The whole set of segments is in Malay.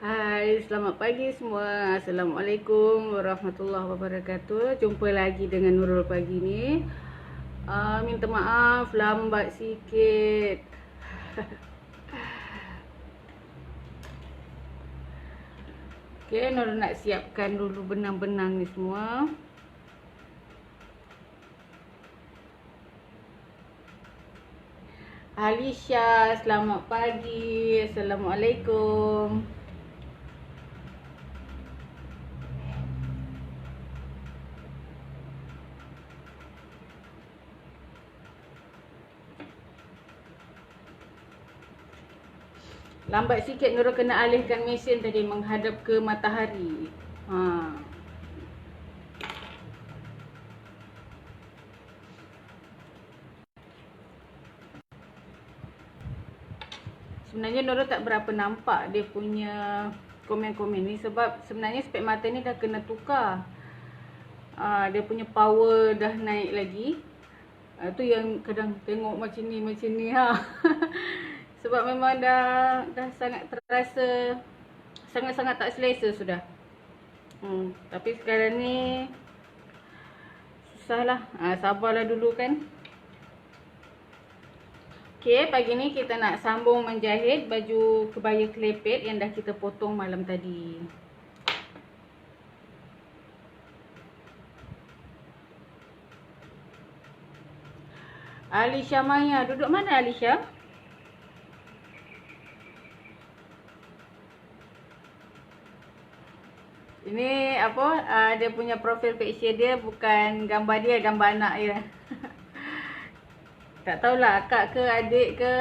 Hai, selamat pagi semua. Assalamualaikum warahmatullahi wabarakatuh. Jumpa lagi dengan Nurul pagi ni. Minta maaf lambat sikit. Okay, Nurul nak siapkan dulu benang-benang ni semua. Alisha, selamat pagi. Assalamualaikum. Lambat sikit Nurul kena alihkan mesin tadi menghadap ke matahari. Sebenarnya Nurul tak berapa nampak dia punya komen-komen ni sebab sebenarnya spek mata ni dah kena tukar. Dia punya power dah naik lagi. Tu yang kadang tengok macam ni ha. Sebab memang dah sangat terasa sangat-sangat tak selesa sudah. Tapi sekarang ni susahlah. Sabarlah dulu kan. Okay, pagi ni kita nak sambung menjahit baju kebaya kelepet yang dah kita potong malam tadi. Alisha Maya, duduk mana Alisha? Ini apa? Dia punya profil picture dia bukan gambar dia, gambar anak dia. Tak tahulah akak ke adik ke.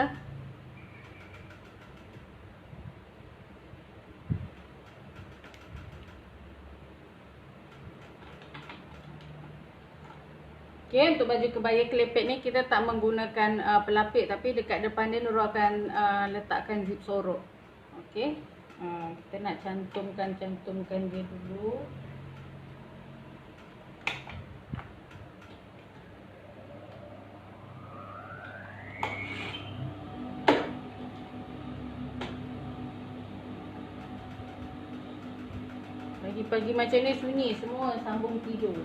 Okay, untuk baju kebaya kelepet ni kita tak menggunakan pelapik, tapi dekat depan dia Nurul akan letakkan zip sorok. Okay, kita nak cantumkan dia dulu. Pagi-pagi macam ni sunyi, semua sambung tidur.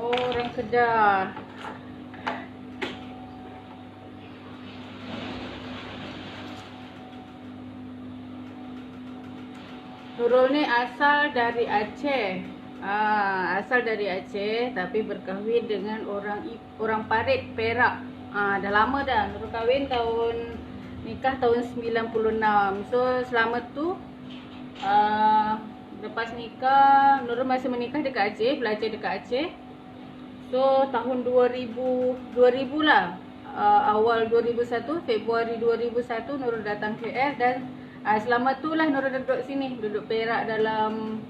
Oh, orang Kedah. Nurul ni asal dari Aceh. Asal dari Aceh tapi berkahwin dengan orang Parit, Perak. Dah lama dah. Nurul kahwin nikah tahun 96. So selama tu lepas nikah Nurul masih menikah dekat Aceh, belajar dekat Aceh. So tahun 2000 lah. Awal 2001, Februari 2001 Nurul datang KL dan selama tu lah Nurul duduk sini, duduk Perak dalam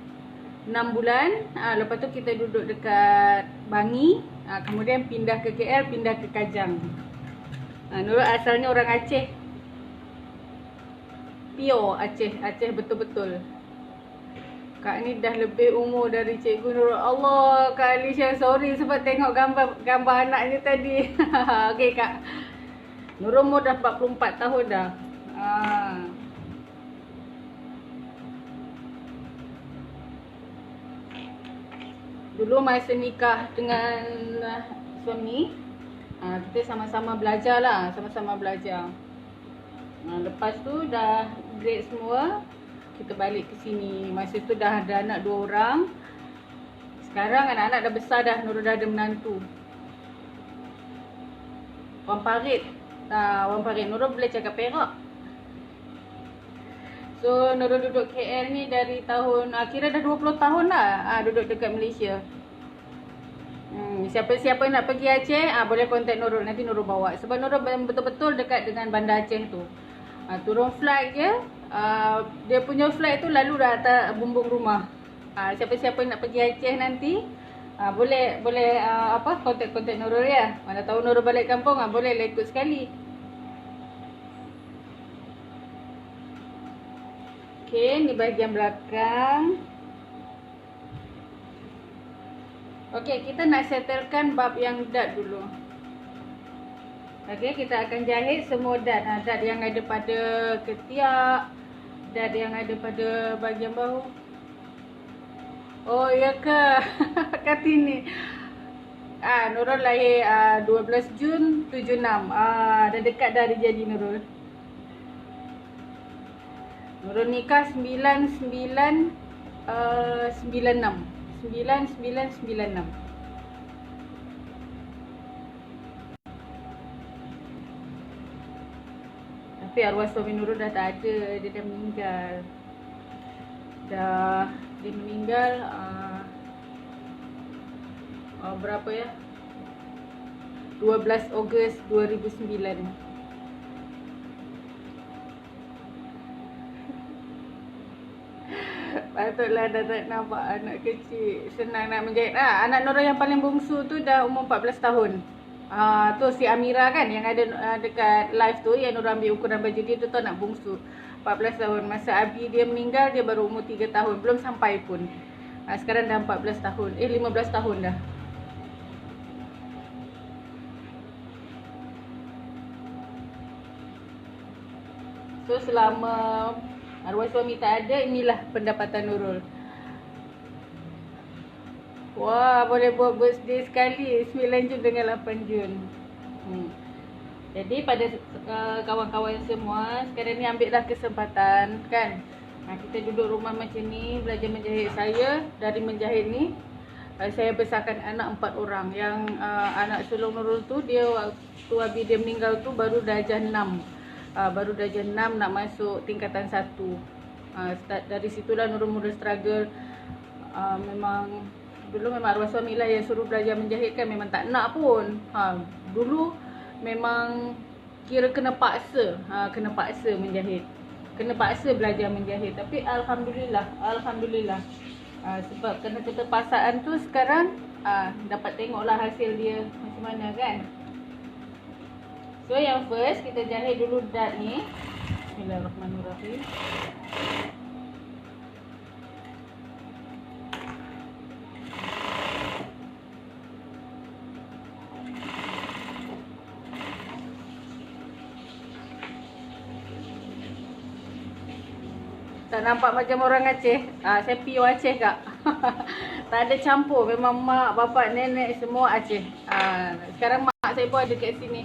6 bulan. Lepas tu kita duduk dekat Bangi, kemudian pindah ke KL, pindah ke Kajang. Nurul asalnya orang Aceh, pure Aceh betul-betul. Kak ni dah lebih umur dari Cikgu Nurul. Allah, Kak Alisha, sorry sebab tengok gambar anak ni tadi. Okey Kak, Nurul umur dah 44 tahun dah. Dulu masa nikah dengan suami, kita sama-sama belajar lah, lepas tu dah grade semua, kita balik ke sini. Masa tu dah ada anak 2 orang. Sekarang anak-anak dah besar dah, Nurul dah ada menantu. Orang Parit. Nurul boleh cakap Perak. So Nurul duduk KL ni dari tahun, kira dah 20 tahun lah duduk dekat Malaysia. Siapa-siapa nak pergi Aceh, boleh kontak Nurul, nanti Nurul bawa. Sebab Nurul betul-betul dekat dengan bandar Aceh tu. Turun flight je, dia punya flight tu lalu dah atas bumbung rumah. Siapa-siapa nak pergi Aceh nanti, Boleh apa, kontak Nurul ya. Mana tahu Nurul balik kampung, boleh lah ikut sekali. Okey, ni bahagian belakang. Okey, kita nak settlekan bab yang dad dulu. Okey, kita akan jahit semua dad. Dad yang ada pada ketiak, dad yang ada pada bahagian bahu. Oh ya ke? Kartini. Nurul lahir 12 Jun 76. Dah dekat dah dia jadi Nurul. Nurul nikah 9996. 9996. Tapi arwah suami Nurul dah tak ada, dia dah meninggal. Dia meninggal berapa ya? 12 Ogos 2009. Patutlah dah tak nampak anak kecil. Senang nak menjahit. Anak Nurul yang paling bongsu tu dah umur 14 tahun. Tu si Amira kan yang ada dekat live tu, yang Nurul ambil ukuran baju dia tu, anak bongsu 14 tahun. Masa Abi dia meninggal dia baru umur 3 tahun. Belum sampai pun. Sekarang dah 14 tahun. 15 tahun dah. So selama arwah suami tak ada, inilah pendapatan Nurul. Wah, boleh buat birthday sekali, 9 Jun dengan 8 Jun. Jadi pada kawan-kawan semua, sekarang ni ambil lah kesempatan kan. Kita duduk rumah macam ni, belajar menjahit. Saya dari menjahit ni, saya besarkan anak 4 orang. Yang anak sulung Nurul tu, dia waktu Abi dia meninggal tu baru darjah 6. Baru darjah 6 nak masuk tingkatan 1. Start dari situlah Nurul mula struggle. Dulu memang arwah suami lah yang suruh belajar menjahit kan. Memang tak nak pun. Dulu memang kira kena paksa. Kena paksa menjahit. Kena paksa belajar menjahit. Tapi Alhamdulillah. Sebab kena keterpaksaan tu sekarang dapat tengoklah hasil dia macam mana kan. So yang first kita jahit dulu dad ni. Bismillahirrahmanirrahim. Tak nampak macam orang Aceh. Saya pure Aceh kak. Tak ada campur. Memang mak, bapak, nenek semua Aceh. Sekarang mak saya pun ada kat sini.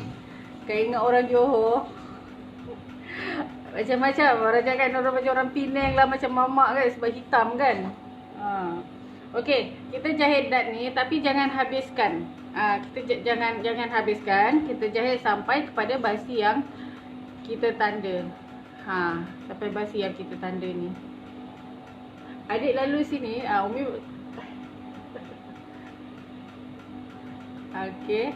Kau ingat orang Johor. Macam-macam. Orang cakap Nurul macam orang Penang lah. Macam mamak kan. Sebab hitam kan. Okey. Kita jahit dad ni. Tapi jangan habiskan. Kita jangan habiskan. Kita jahit sampai kepada basi yang kita tanda. Sampai basi yang kita tanda ni. Adik lalu sini. Umi. Okey.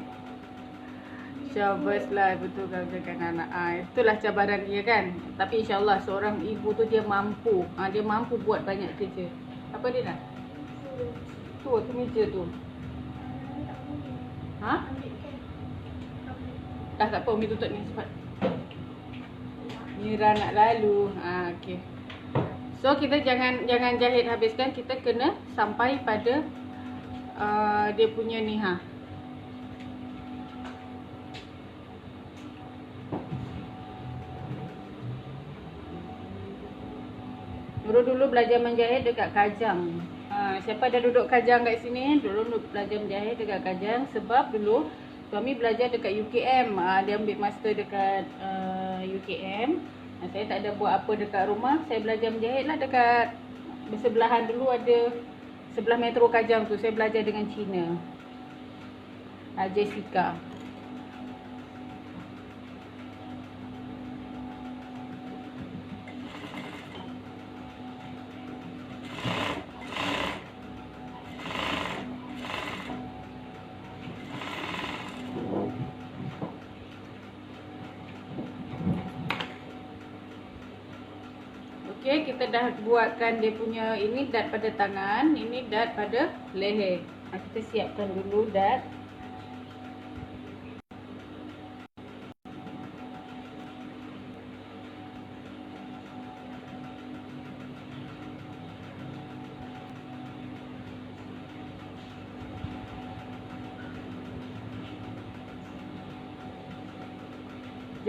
Syabaslah, betul kau cakap anak. Itulah cabaran dia kan. Tapi insyaAllah seorang ibu tu dia mampu. Dia mampu buat banyak kerja. Apa dia nak? Tu meja tu. Dah tak apa, Umi tutup ni cepat. Mira nak lalu. Okey. So kita jangan jahit habiskan. Kita kena sampai pada dia punya ni Dulu belajar menjahit dekat Kajang. Siapa dah duduk Kajang kat sini? Dulu belajar menjahit dekat Kajang. Sebab dulu suami belajar dekat UKM. Dia ambil master dekat UKM. Saya tak ada buat apa dekat rumah. Saya belajar menjahit lah dekat bersebelahan. Dulu ada sebelah Metro Kajang tu. Saya belajar dengan Cina. Jessica. Okey, kita dah buatkan dia punya ini dad pada tangan, ini dad pada leher. Kita siapkan dulu dat.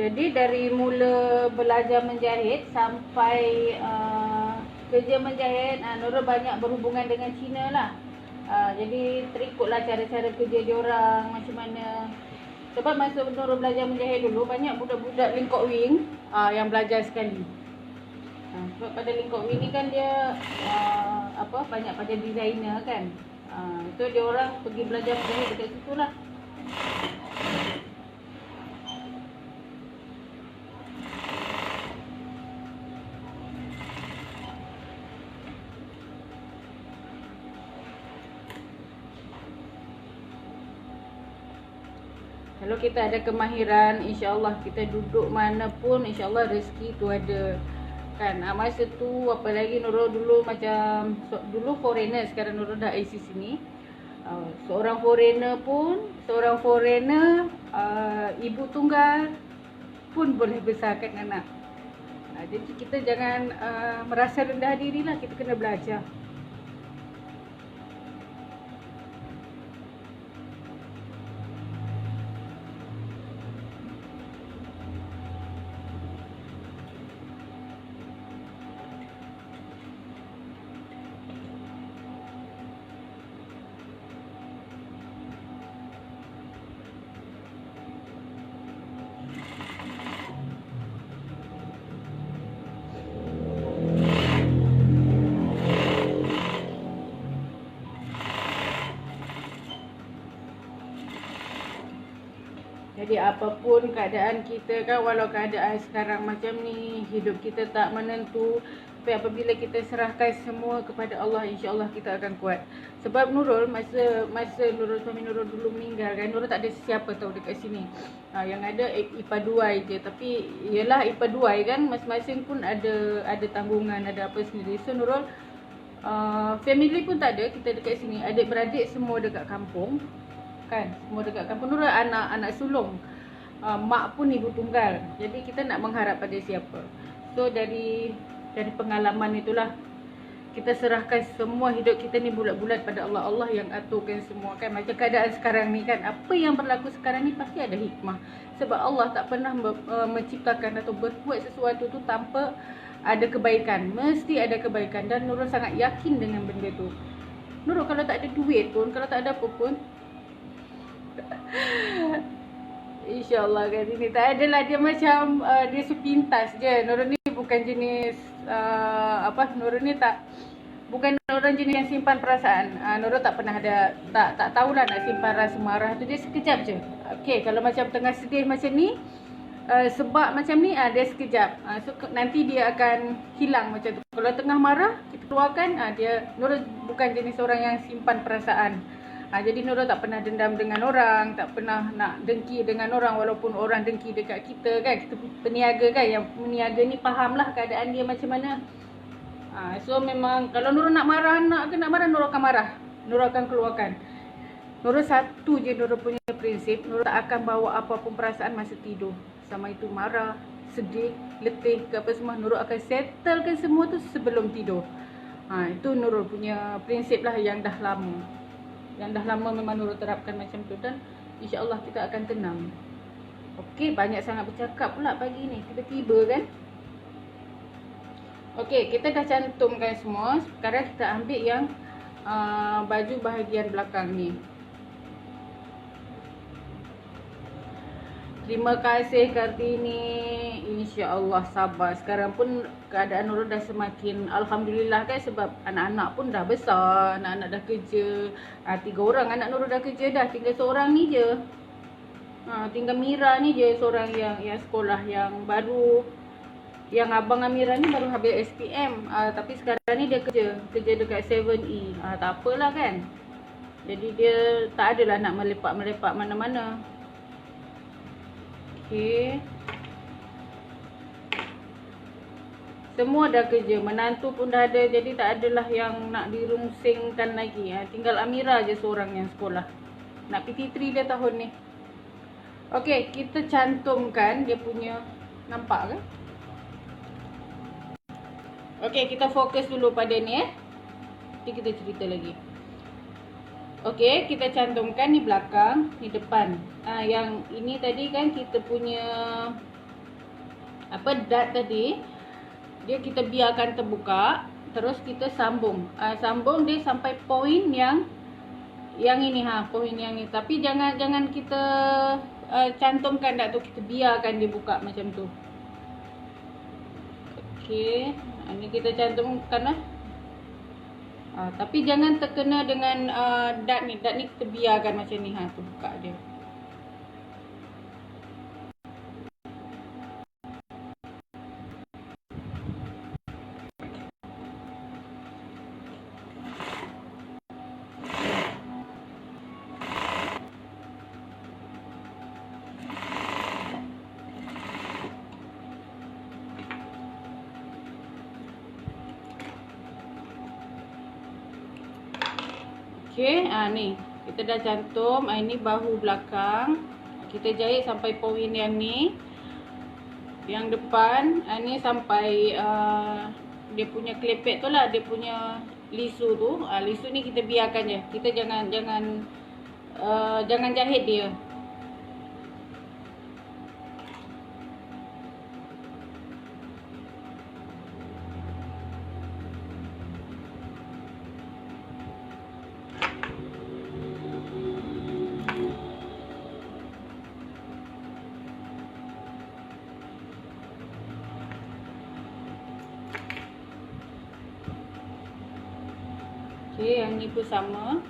Jadi dari mula belajar menjahit sampai kerja menjahit, Nurul banyak berhubungan dengan Cina lah. Jadi terikutlah cara-cara kerja diorang macam mana. Sebab masa Nurul belajar menjahit dulu, banyak budak-budak Lingkok Wing yang belajar sekali. Sebab pada Lingkok Wing ni kan dia banyak pada designer kan. So diorang pergi belajar menjahit dekat situ lah. Kalau kita ada kemahiran, insya-Allah kita duduk mana pun, insya-Allah rezeki tu ada. Kan, masa tu apalagi Nurul dulu macam dulu foreigner, sekarang Nurul dah IC sini. Seorang foreigner ibu tunggal pun boleh besarkan anak. Jadi kita jangan merasa rendah diri lah, kita kena belajar. Jadi apapun keadaan kita kan, walau keadaan sekarang macam ni, hidup kita tak menentu, tapi apabila kita serahkan semua kepada Allah, insya-Allah kita akan kuat. Sebab Nurul masa suami Nurul dulu meninggal kan, Nurul tak ada siapa tahu dekat sini. Yang ada IPA 2 je, tapi yalah IPA 2 kan masing-masing pun ada tanggungan, ada apa sendiri. So Nurul family pun tak ada, kita dekat sini, adik-beradik semua dekat kampung. Kan, semua dekat kampung. Nurul anak sulung, mak pun ibu tunggal. Jadi kita nak mengharap pada siapa? So dari pengalaman itulah kita serahkan semua hidup kita ni bulat-bulat pada Allah. Allah yang aturkan semua kan. Macam keadaan sekarang ni kan, apa yang berlaku sekarang ni pasti ada hikmah. Sebab Allah tak pernah menciptakan atau berbuat sesuatu tu tanpa ada kebaikan. Mesti ada kebaikan, dan Nurul sangat yakin dengan benda tu. Nurul kalau tak ada duit pun, kalau tak ada apa pun, InsyaAllah kan, ini tak adalah dia macam dia sepintas je. Nurul ni bukan jenis Nurul ni bukan orang jenis yang simpan perasaan. Nurul tak pernah ada, tak tahulah nak simpan rasa marah tu, dia sekejap je. Okay, kalau macam tengah sedih macam ni, sebab macam ni, dia sekejap. So nanti dia akan hilang macam tu. Kalau tengah marah, kita keluarkan, Nurul bukan jenis orang yang simpan perasaan. Jadi Nurul tak pernah dendam dengan orang, tak pernah nak dengki dengan orang, walaupun orang dengki dekat kita kan. Kita peniaga kan, yang peniaga ni fahamlah keadaan dia macam mana. So memang kalau Nurul nak marah, Nurul akan marah. Nurul akan keluarkan. Nurul satu je Nurul punya prinsip, Nurul tak akan bawa apa-apa perasaan masa tidur. Sama itu marah, sedih, letih ke apa semua, Nurul akan settlekan semua tu sebelum tidur. Itu Nurul punya prinsip lah yang dah lama. Yang dah lama memang Nurul terapkan macam tu, dan insya-Allah kita akan tenang. Okey, banyak sangat bercakap pula pagi ni, tiba-tiba kan. Okey, kita dah cantumkan semua. Sekarang kita ambil yang baju bahagian belakang ni. Terima kasih Kartini. InsyaAllah sabar. Sekarang pun keadaan Nurul dah semakin Alhamdulillah kan, sebab anak-anak pun dah besar, anak-anak dah kerja. 3 orang anak Nurul dah kerja dah, tinggal seorang ni je. Tinggal Mira ni je seorang yang sekolah, yang baru. Yang abang Amira ni baru habis SPM, tapi sekarang ni dia kerja dekat 7E. Tak apalah kan. Jadi dia tak adalah nak melepak-melepak mana-mana. Okay. Semua dah kerja, menantu pun dah ada, jadi tak adalah yang nak dirungsingkan lagi. Tinggal Amira je seorang yang sekolah. Nak PT3 dia tahun ni. Okey, kita cantumkan dia punya, nampak ke? Okey, kita fokus dulu pada ni Nanti kita cerita lagi. Okey, kita cantumkan ni belakang, ni depan. Yang ini tadi kan kita punya dart tadi, dia kita biarkan terbuka, terus kita sambung. Sambung dia sampai poin yang ini poin yang ni. Tapi jangan kita cantumkan dart tu, kita biarkan dia buka macam tu. Okey, ini kita cantumkan tapi jangan terkena dengan dart ni. Dart ni kita biarkan macam ni terbuka dia. Okey, ni kita dah cantum. Ini bahu belakang. Kita jahit sampai poin yang ni. Yang depan, ni sampai dia punya klepet tu lah, dia punya lisu tu. Lisu ni kita biarkan je. Kita jangan jahit dia. Okey, yang ni pun sama.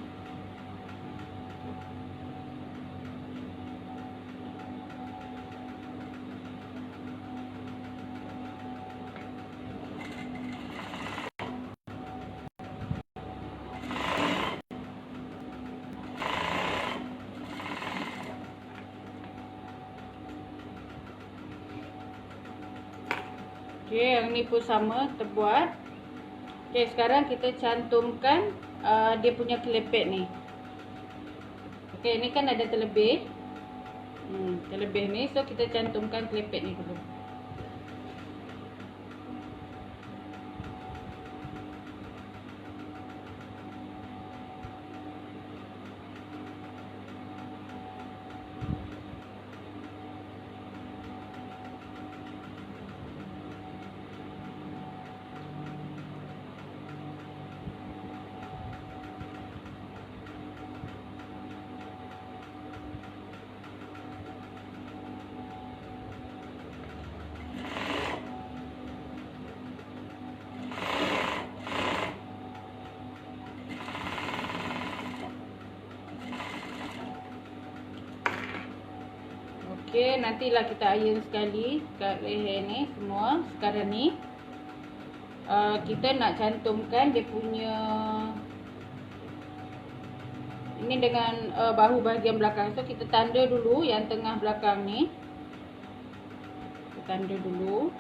Okey, yang ni pun sama, terbuat. Okey, sekarang kita cantumkan dia punya kelepet ni. Okey, ni kan ada terlebih. Terlebih ni, so kita cantumkan kelepet ni dulu. Okey, nantilah kita iron sekali kat leher ni semua. Sekarang ni kita nak cantumkan dia punya ini dengan bahu bahagian belakang. So kita tanda dulu yang tengah belakang ni. Kita tanda dulu.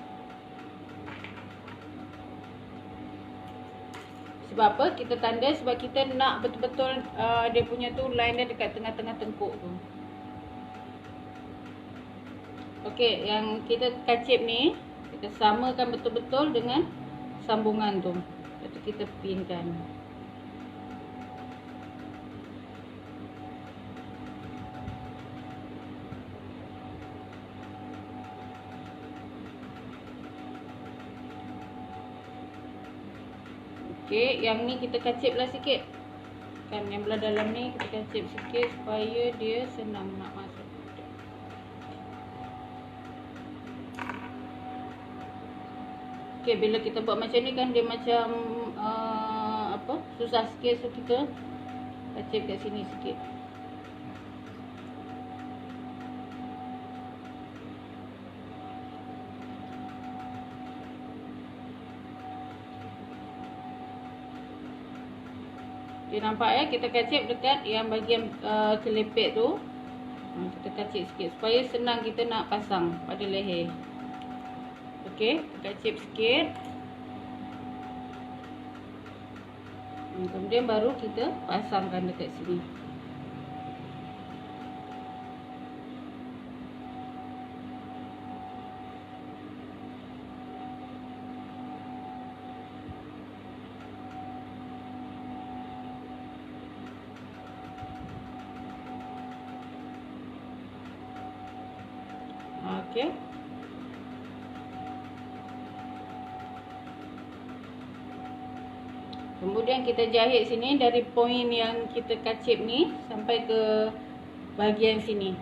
Sebab apa? Kita tanda sebab kita nak betul-betul dia punya tu line dia dekat tengah-tengah tengkuk tu. Okey, yang kita kacip ni kita samakan betul-betul dengan sambungan tu. Lepas tu kita pinkan. Okey, yang ni kita kacip lah sikit. Kan yang belah dalam ni kita kacip sikit supaya dia senang nak masuk. Okey, bila kita buat macam ni kan dia macam susah sikit, so kita kacip kat sini sikit. Okay, nampak kita kacip dekat yang bahagian kelepek tu. Kita kacip sikit supaya senang kita nak pasang pada leher. Okey, kita kacip sikit. Kemudian baru kita pasangkan dekat sini. Okey. Kemudian kita jahit sini dari poin yang kita kacip ni sampai ke bahagian sini.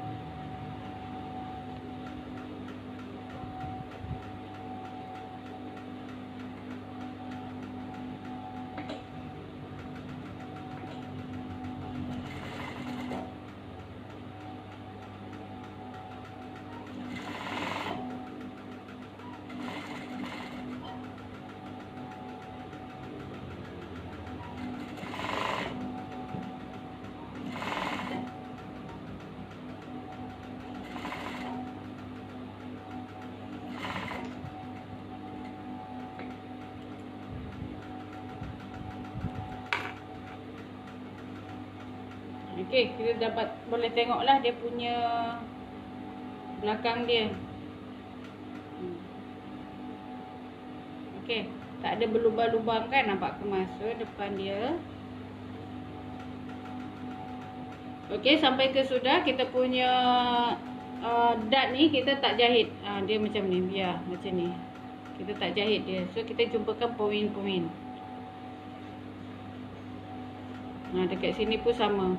Okey, kita boleh tengoklah dia punya belakang dia. Okey, tak ada berlubang-lubang kan, nampak kemas. So depan dia. Okey, sampai ke sudah kita punya dart ni kita tak jahit. Dia macam ni, biar macam ni. Kita tak jahit dia. So kita jumpakan poin-poin. Dekat sini pun sama.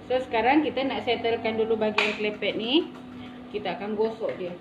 So sekarang kita nak settlekan dulu bahagian klepet ni. Kita akan gosok dia.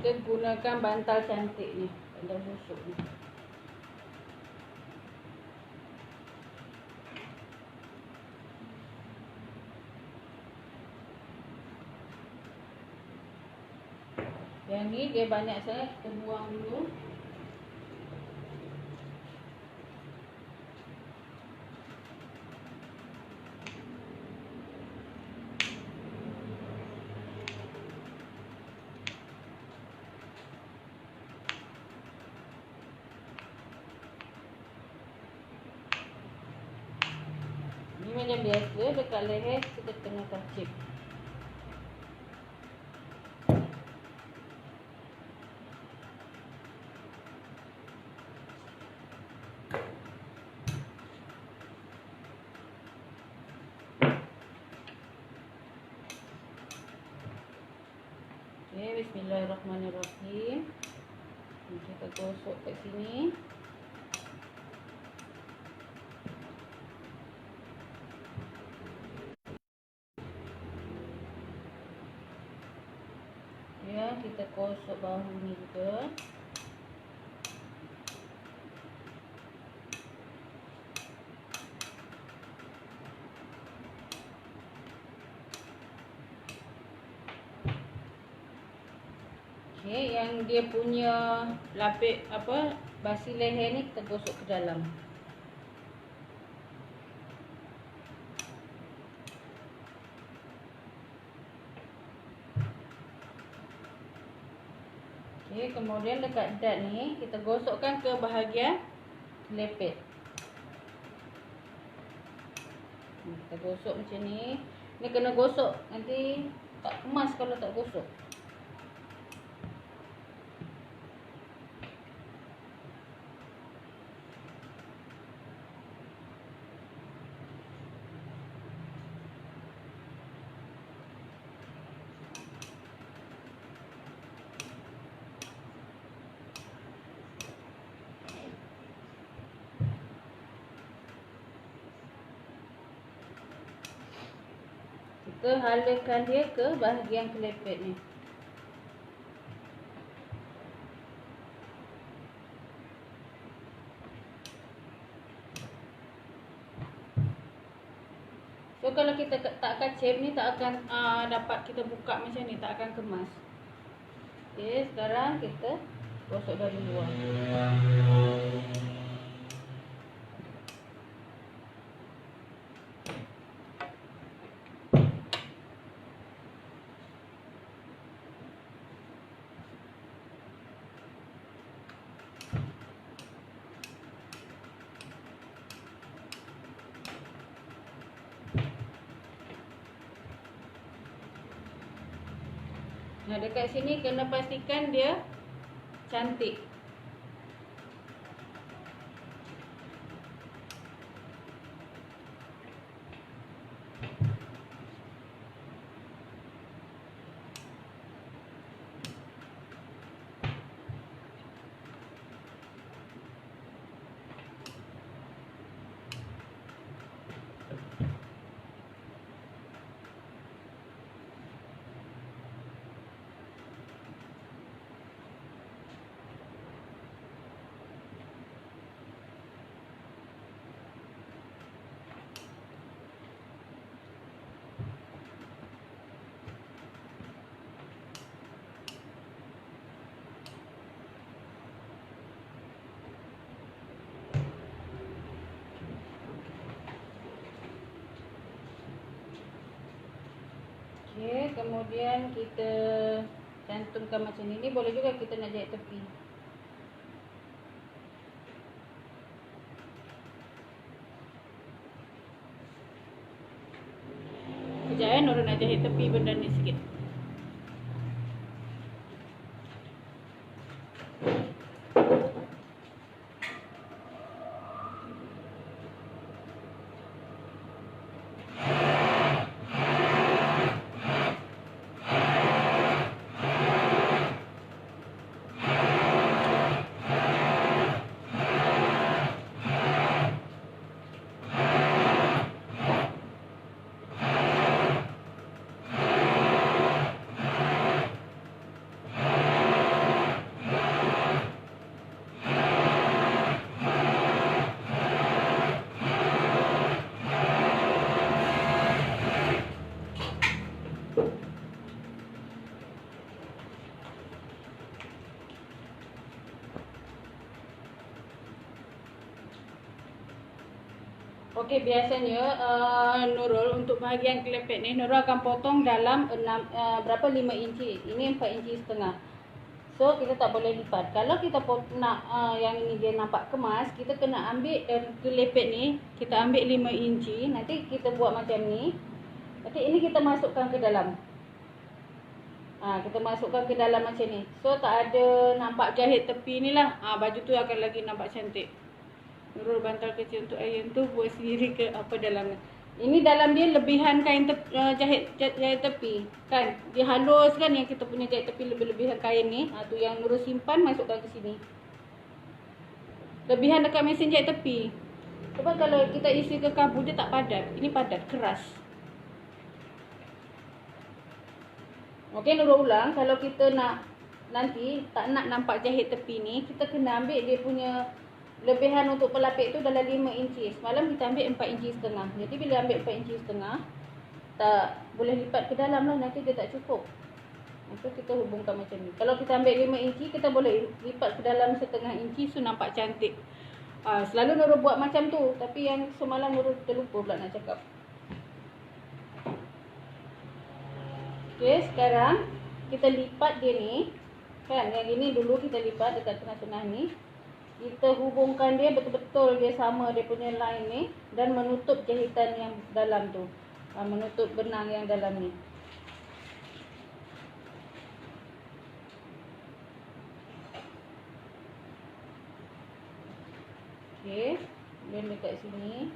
Kita gunakan bantal cantik ni, bantal busuk ni. Yang ni dia banyak sangat, kita buang dulu. Ni macam biasa, dekat leher kita tengah kacip. Okay, bismillahirrahmanirrahim. Kita gosok kat sini. Ya, kita gosok bahu ni juga. Okay, yang dia punya lapik basi leher ni kita gosok ke dalam. Okay, kemudian dekat dart ni kita gosokkan ke bahagian lepet. Kita gosok macam ni. Ni kena gosok, nanti tak kemas kalau tak gosok. Kita halakan dia ke bahagian kelepek ni. So kalau kita tak kacip ni tak akan dapat kita buka macam ni, tak akan kemas. Okey, sekarang kita gosok dari luar. Nah, dekat sini kena pastikan dia cantik. Okey, kemudian kita cantumkan macam ni. Ni boleh juga kita nak jahit tepi. Sekejap Nurul nak jahit tepi benda ni sikit. Okey, biasanya Nurul untuk bahagian kelepek ni Nurul akan potong dalam 5 inci. Ini 4 inci setengah. So kita tak boleh lipat. Kalau kita nak yang ini dia nampak kemas, kita kena ambil kelepek ni, kita ambil 5 inci. Nanti kita buat macam ni. Nanti ini kita masukkan ke dalam. Kita masukkan ke dalam macam ni. So tak ada nampak jahit tepi ni lah. Baju tu akan lagi nampak cantik. Nurul bantal kecil untuk iron tu buat sendiri ke apa dalamnya. Ini dalam dia lebihan kain jahit tepi kan. Dia halus kan yang kita punya jahit tepi lebihan kain ni. Tu yang Nurul simpan masukkan ke sini. Lebihan dekat mesin jahit tepi. Sebab kalau kita isi ke kabur dia tak padat. Ini padat, keras. Okey, Nurul ulang. Kalau kita nak nanti tak nak nampak jahit tepi ni, kita kena ambil dia punya lebihan untuk pelapik tu dalam 5 inci. Semalam kita ambil 4 inci setengah. Jadi bila ambil 4 inci setengah, tak boleh lipat ke dalam lah. Nanti dia tak cukup. Maka kita hubungkan macam ni. Kalau kita ambil 5 inci, kita boleh lipat ke dalam setengah inci. So nampak cantik. Selalu Nurul buat macam tu. Tapi yang semalam Nurul terlupa pula nak cakap. Okay, sekarang kita lipat dia ni. Kan, yang ini dulu kita lipat dekat tengah-tengah ni. Kita hubungkan dia betul-betul dia sama dia punya line ni dan menutup jahitan yang dalam tu. Menutup benang yang dalam ni. Okey, dan dekat sini.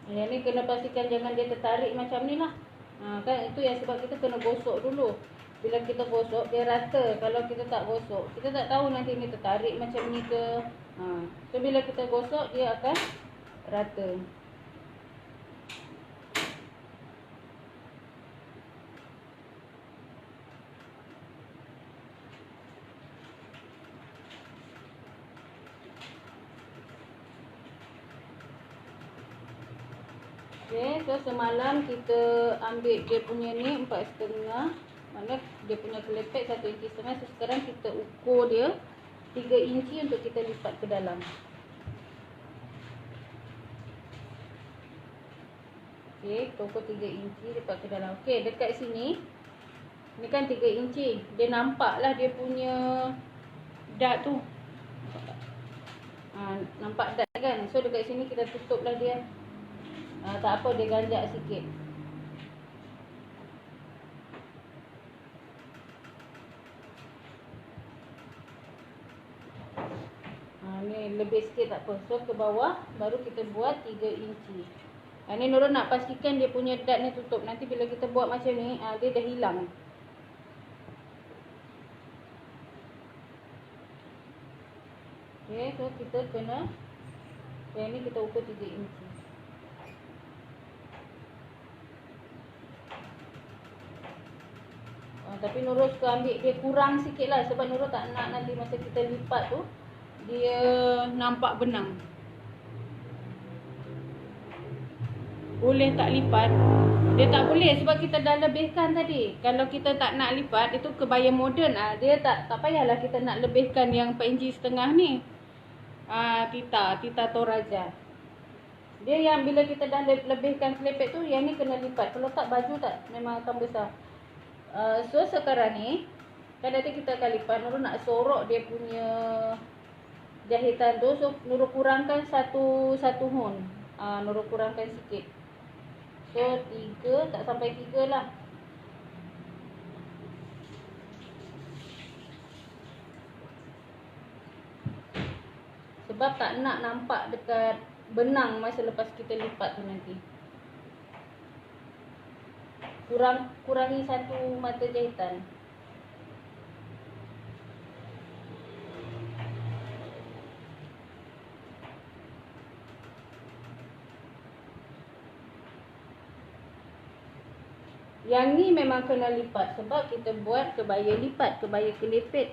Yang ni kena pastikan jangan dia tertarik macam ni lah. Kan itu yang sebab kita kena gosok dulu. Bila kita gosok dia rata. Kalau kita tak gosok, kita tak tahu nanti ni tertarik macam ni ke. So bila kita gosok dia akan rata. Okay, so semalam kita ambil dia punya ni 4,5. Mana dia punya kelepek 1,5 inci. So sekarang kita ukur dia 3 inci untuk kita lipat ke dalam. Okay, kita ukur 3 inci lipat ke dalam. Okay, dekat sini ni kan 3 inci. Dia nampak lah dia punya dart tu. Nampak dart kan. So dekat sini kita tutup lah dia. Tak apa, dia ganjak sikit. Ni lebih sikit tak apa. So ke bawah baru kita buat 3 inci. Ni Nurul nak pastikan dia punya dart ni tutup. Nanti bila kita buat macam ni dia dah hilang. Okay, so kita kena yang ni kita ukur 3 inci. Tapi Nurul suka ambil dia kurang sikit lah. Sebab Nurul tak nak nanti masa kita lipat tu dia nampak benang. Boleh tak lipat? Dia tak boleh sebab kita dah lebihkan tadi. Kalau kita tak nak lipat, itu kebaya moden. Dia tak payahlah kita nak lebihkan yang 4,5 inci ni. Tita Toraja. Dia yang bila kita dah lebihkan kelepek tu, yang ni kena lipat. Kalau tak baju tak memang akan besar. So sekarang ni kan nanti kita akan lipat. Nurul nak sorok dia punya jahitan tu. So Nurul kurangkan satu hun. Nurul kurangkan sikit. So 3, tak sampai 3 lah. Sebab tak nak nampak dekat benang masa lepas kita lipat tu nanti. Kurangi satu mata jahitan. Yang ni memang kena lipat sebab kita buat kebaya lipat, kebaya kelepet.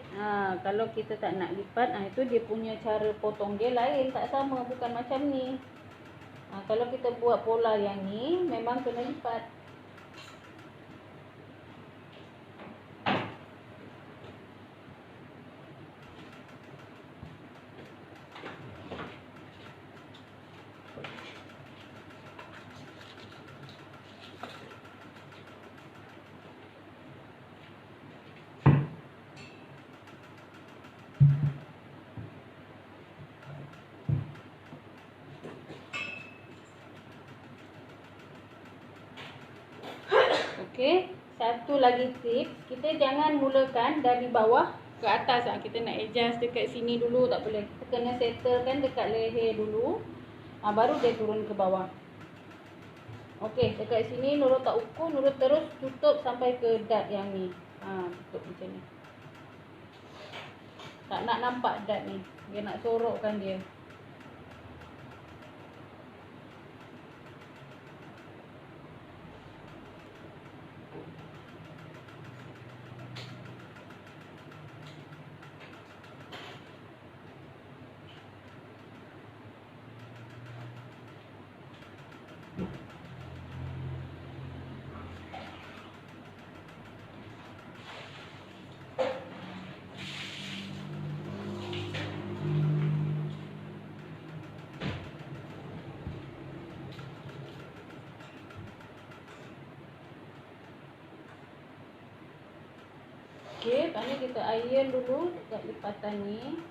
Kalau kita tak nak lipat, itu dia punya cara potong dia lain, tak sama, bukan macam ni. Kalau kita buat pola yang ni memang kena lipat. Okey, satu lagi tips, kita jangan mulakan dari bawah ke atas. Kita nak adjust dekat sini dulu, tak boleh. Kita kena settlekan dekat leher dulu. Baru dia turun ke bawah. Okey, dekat sini Nurul tak ukur, Nurul terus tutup sampai ke dart yang ni. Tutup macam ni. Tak nak nampak dart ni. Dia nak sorokkan dia. Okey, lepas ni kita iron dulu dekat lipatan ni.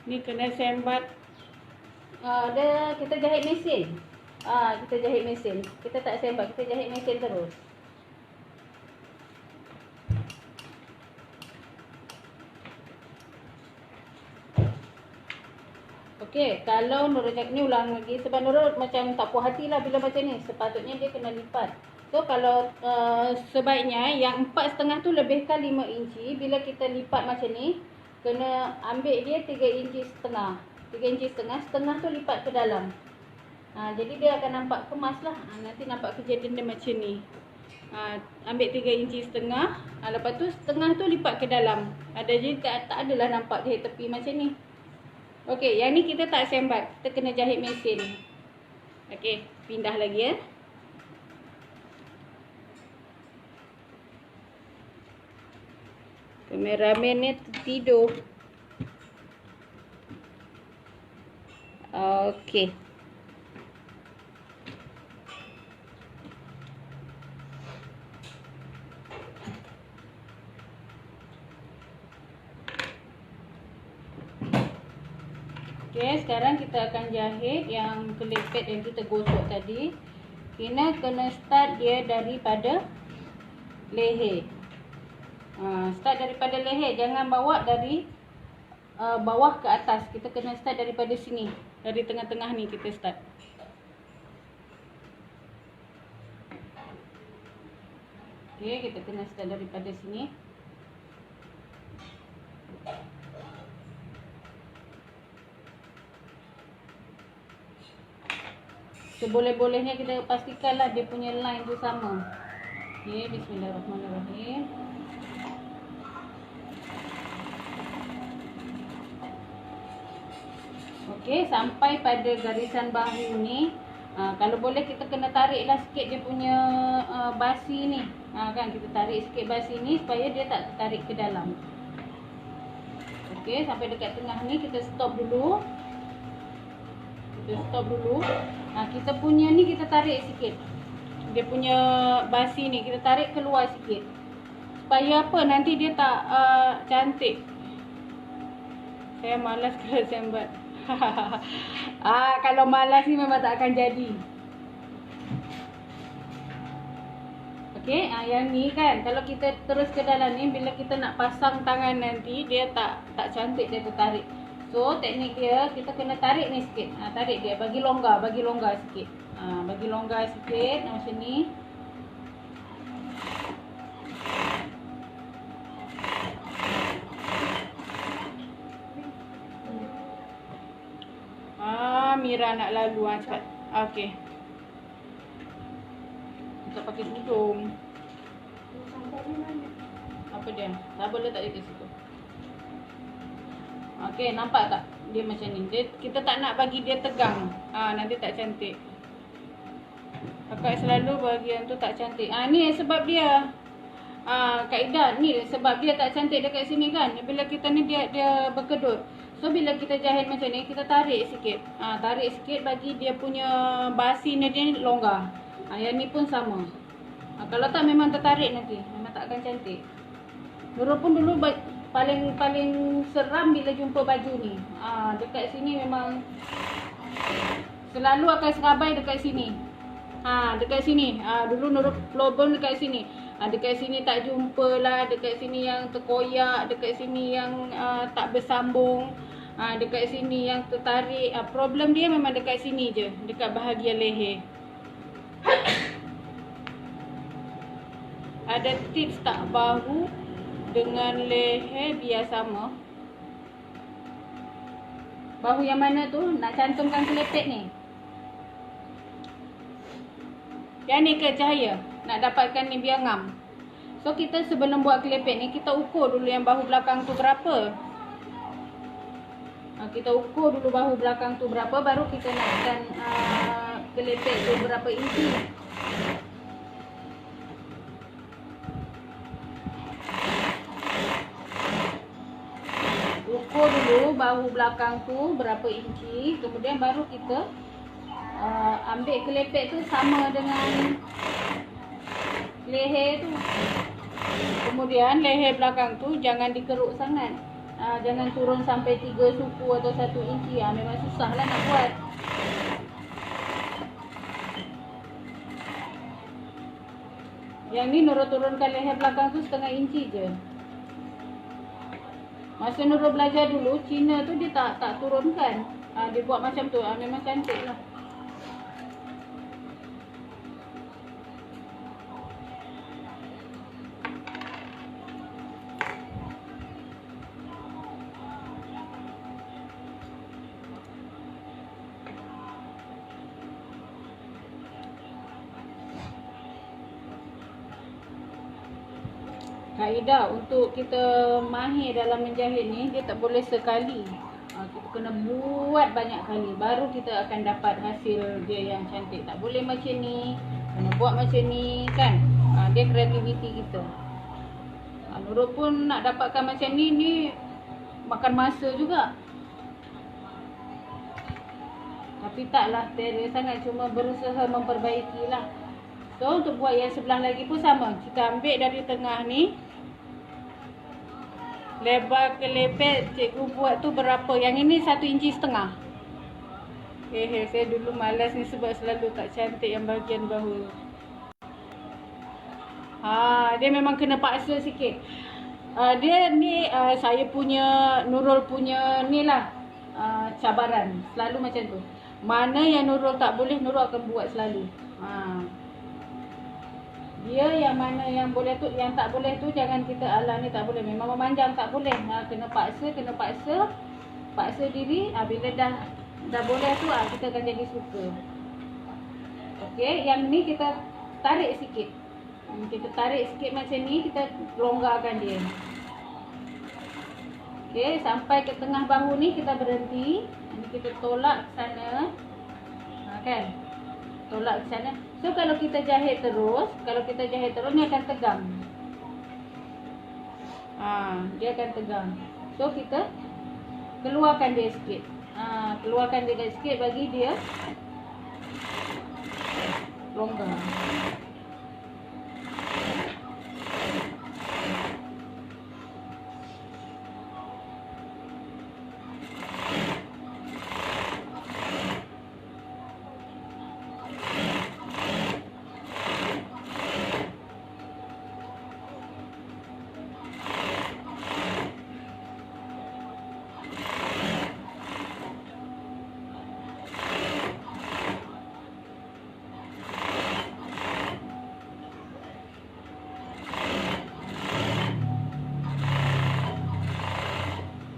Ni kena sembat. Kita jahit mesin. Kita jahit mesin. Kita tak sembat, kita jahit mesin terus. Okey, kalau Nurul cakap ni ulang lagi sebab Nurul macam tak puas hati lah bila macam ni. Sepatutnya dia kena lipat. So kalau sebaiknya yang 4,5 tu lebihkan 5 inci. Bila kita lipat macam ni, kena ambil dia 3 inci setengah. 3 inci setengah, setengah tu lipat ke dalam. Jadi dia akan nampak kemas lah. Nanti nampak kejadian dia macam ni. Ambil 3 inci setengah. Lepas tu setengah tu lipat ke dalam. Jadi tak adalah nampak jahit tepi macam ni. Okey, yang ni kita tak sembat. Kita kena jahit mesin. Okey, pindah lagi ya. Kameraman ni tertidur. Okey. Okey, sekarang kita akan jahit yang kelepet yang kita gosok tadi. Kena start dia daripada leher. Start daripada leher, jangan bawa dari bawah ke atas. Kita kena start daripada sini. Dari tengah-tengah ni kita start. Okey, kita kena start daripada sini. Seboleh-bolehnya kita pastikanlah dia punya line tu sama. Okey, bismillahirrahmanirrahim. Okey, sampai pada garisan bahu ni. Kalau boleh kita kena tariklah sikit dia punya basi ni. Kan kita tarik sikit basi ni supaya dia tak tertarik ke dalam. Okey, sampai dekat tengah ni kita stop dulu. Kita stop dulu. Kita punya ni kita tarik sikit. Dia punya basi ni kita tarik keluar sikit. Supaya apa? Nanti dia tak cantik. Saya malas kalau sembat. Kalau malas ni memang tak akan jadi. Okey, yang ni kan kalau kita terus ke dalam ni, bila kita nak pasang tangan nanti dia tak cantik, dia tertarik. So teknik dia kita kena tarik ni sikit. Tarik dia, bagi longgar sikit. Bagi longgar sikit macam ni. Mira nak lalu cepat. Okey. Kita pakai tudung. Apa dia? Sabar letak dia kat situ. Okey, nampak tak? Dia macam ni. Kita tak nak bagi dia tegang. Nanti tak cantik. Kakak selalu bahagian tu tak cantik. Ni sebab dia. Kaedah ni sebab dia tak cantik dekat sini kan. Bila kita ni dia berkedut. So bila kita jahit macam ni, kita tarik sikit. Tarik sikit bagi dia punya basi ni dia longgar. Yang ni pun sama. Kalau tak memang tertarik nanti. Memang tak akan cantik. Nurul pun dulu paling seram bila jumpa baju ni. Dekat sini memang selalu akan serabai dekat sini. Dekat sini. Dulu Nurul problem dekat sini. Dekat sini tak jumpa lah. Dekat sini yang terkoyak. Dekat sini yang tak bersambung. Dekat sini yang tertarik. Problem dia memang dekat sini je. Dekat bahagian leher. Ada tips tak bahu dengan leher biar sama? Bahu yang mana tu? Nak cantumkan kelepek ni. Yang ni ke cahaya? Nak dapatkan ni biar ngam. So kita sebelum buat kelepek ni, kita ukur dulu yang bahu belakang tu berapa. Kita ukur dulu bahu belakang tu berapa, baru kita nakkan kelepek tu berapa inci. Ukur dulu bahu belakang tu berapa inci. Kemudian baru kita ambil kelepek tu sama dengan leher tu. Kemudian leher belakang tu jangan dikeruk sangat. jangan turun sampai 3 suku atau 1 inci. Memang susah lah nak buat. Yang ni Nurul turunkan leher belakang tu setengah inci je. Masa Nurul belajar dulu, Cina tu dia tak turunkan. Dia buat macam tu. Memang cantik lah. Kaedah untuk kita mahir dalam menjahit ni, dia tak boleh sekali. Kita kena buat banyak kali baru kita akan dapat hasil dia yang cantik. Tak boleh macam ni, kena buat macam ni kan. Dia kreativiti kita. Nurul pun nak dapatkan macam ni makan masa juga. Tapi taklah terror sangat, cuma berusaha memperbaiki lah. So untuk buat yang sebelah lagi pun sama. Kita ambil dari tengah ni, lebar kelepet cikgu buat tu berapa? Yang ini 1,5 inci. Saya dulu malas ni sebab selalu tak cantik yang bahagian bawah. Dia memang kena paksa sikit. Dia ni saya punya, Nurul punya ni lah cabaran. Selalu macam tu. Mana yang Nurul tak boleh, Nurul akan buat selalu. Dia yang mana yang boleh tu, yang tak boleh tu jangan kita ala ni tak boleh. Memang memanjang tak boleh. Kena paksa diri. Bila dah boleh tu kita akan jadi suka. Okey, yang ni kita tarik sikit. Kita tarik sikit macam ni, kita longgarkan dia. Okey, sampai ke tengah bahu ni kita berhenti. Ini kita tolak ke sana. Kan? Tolak ke sana. So kalau kita jahit terus, ni akan tegang. Dia akan tegang. So kita keluarkan dia sikit. Keluarkan dia sikit bagi dia longgar.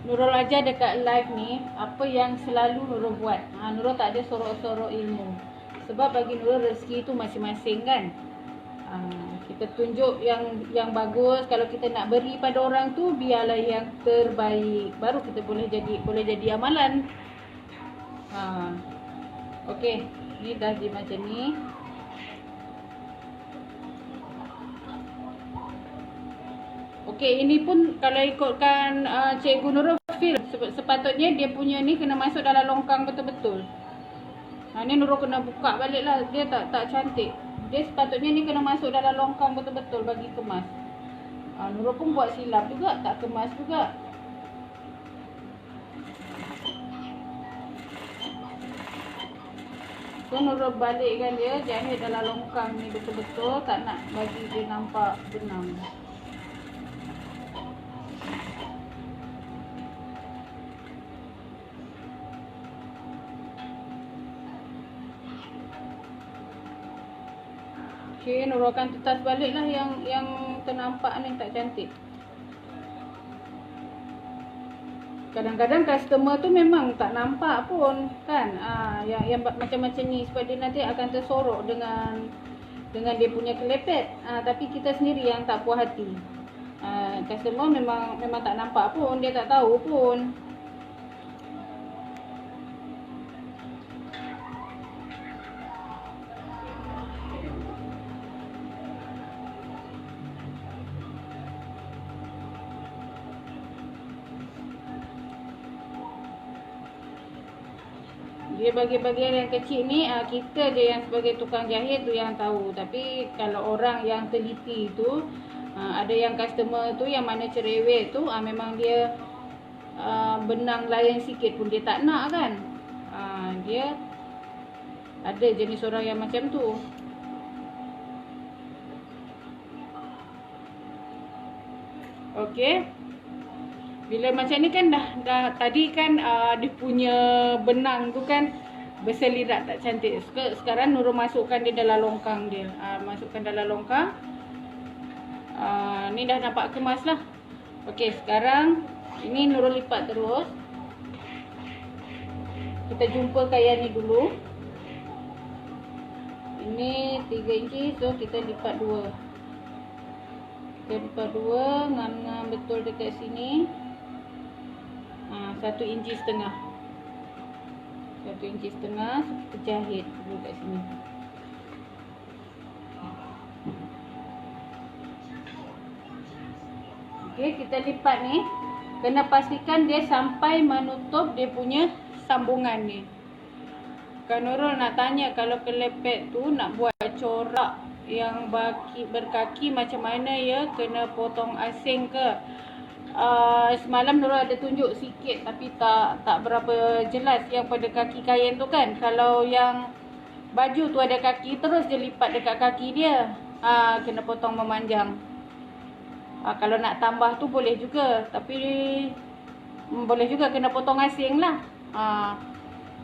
Nurul ajar dekat live ni apa yang selalu Nurul buat. Nurul tak ada sorok-sorok ilmu. Sebab bagi Nurul rezeki tu masing-masing kan. Kita tunjuk yang bagus. Kalau kita nak beri pada orang tu, biarlah yang terbaik. Baru kita boleh jadi amalan. Okey, ni dah jadi macam ni. Okey, ini pun kalau ikutkan Cikgu Nurul feel sepatutnya dia punya ni kena masuk dalam longkang betul-betul. Ni Nurul kena buka balik lah, dia tak cantik. Dia sepatutnya ni kena masuk dalam longkang betul-betul bagi kemas. Nurul pun buat silap juga, tak kemas juga. So Nurul balikkan dia, jahit dalam longkang ni betul-betul, tak nak bagi dia nampak benang. Okay, Nurul akan tetas balik lah yang ternampak ni tak cantik. Kadang-kadang customer tu memang tak nampak pun kan. Yang macam-macam ni sebab dia nanti akan tersorok dengan dia punya kelepet. Tapi kita sendiri yang tak puas hati. Customer memang tak nampak pun, dia tak tahu pun. Dia bagian-bagian yang kecil ni kita je yang sebagai tukang jahit tu yang tahu. Tapi kalau orang yang teliti tu, ada yang customer tu yang mana cerewet tu, memang dia benang lain sikit pun dia tak nak kan. Dia ada jenis orang yang macam tu. Okey. Bila macam ni kan dah tadi kan dia punya benang tu kan berselirat tak cantik. Sekarang Nurul masukkan dia dalam longkang dia. Masukkan dalam longkang. Ni dah nampak kemas lah. Okey, sekarang ini Nurul lipat terus. Kita jumpakan yang ni dulu. Ini 3 inci, so kita lipat 2. Kita lipat 2, ngam-ngam betul dekat sini. 1,5 inci. 1,5 inci, so kita jahit dulu kat sini. Okey, kita lipat ni. Kena pastikan dia sampai menutup dia punya sambungan ni. Kan Nurul nak tanya, kalau kelepek tu nak buat corak yang berkaki macam mana ya? Kena potong asing ke? Semalam Nurul ada tunjuk sikit tapi tak berapa jelas yang pada kaki kain tu kan. Kalau yang baju tu ada kaki, terus dia lipat dekat kaki dia. Kena potong memanjang. Kalau nak tambah tu boleh juga, tapi boleh juga kena potong asing lah.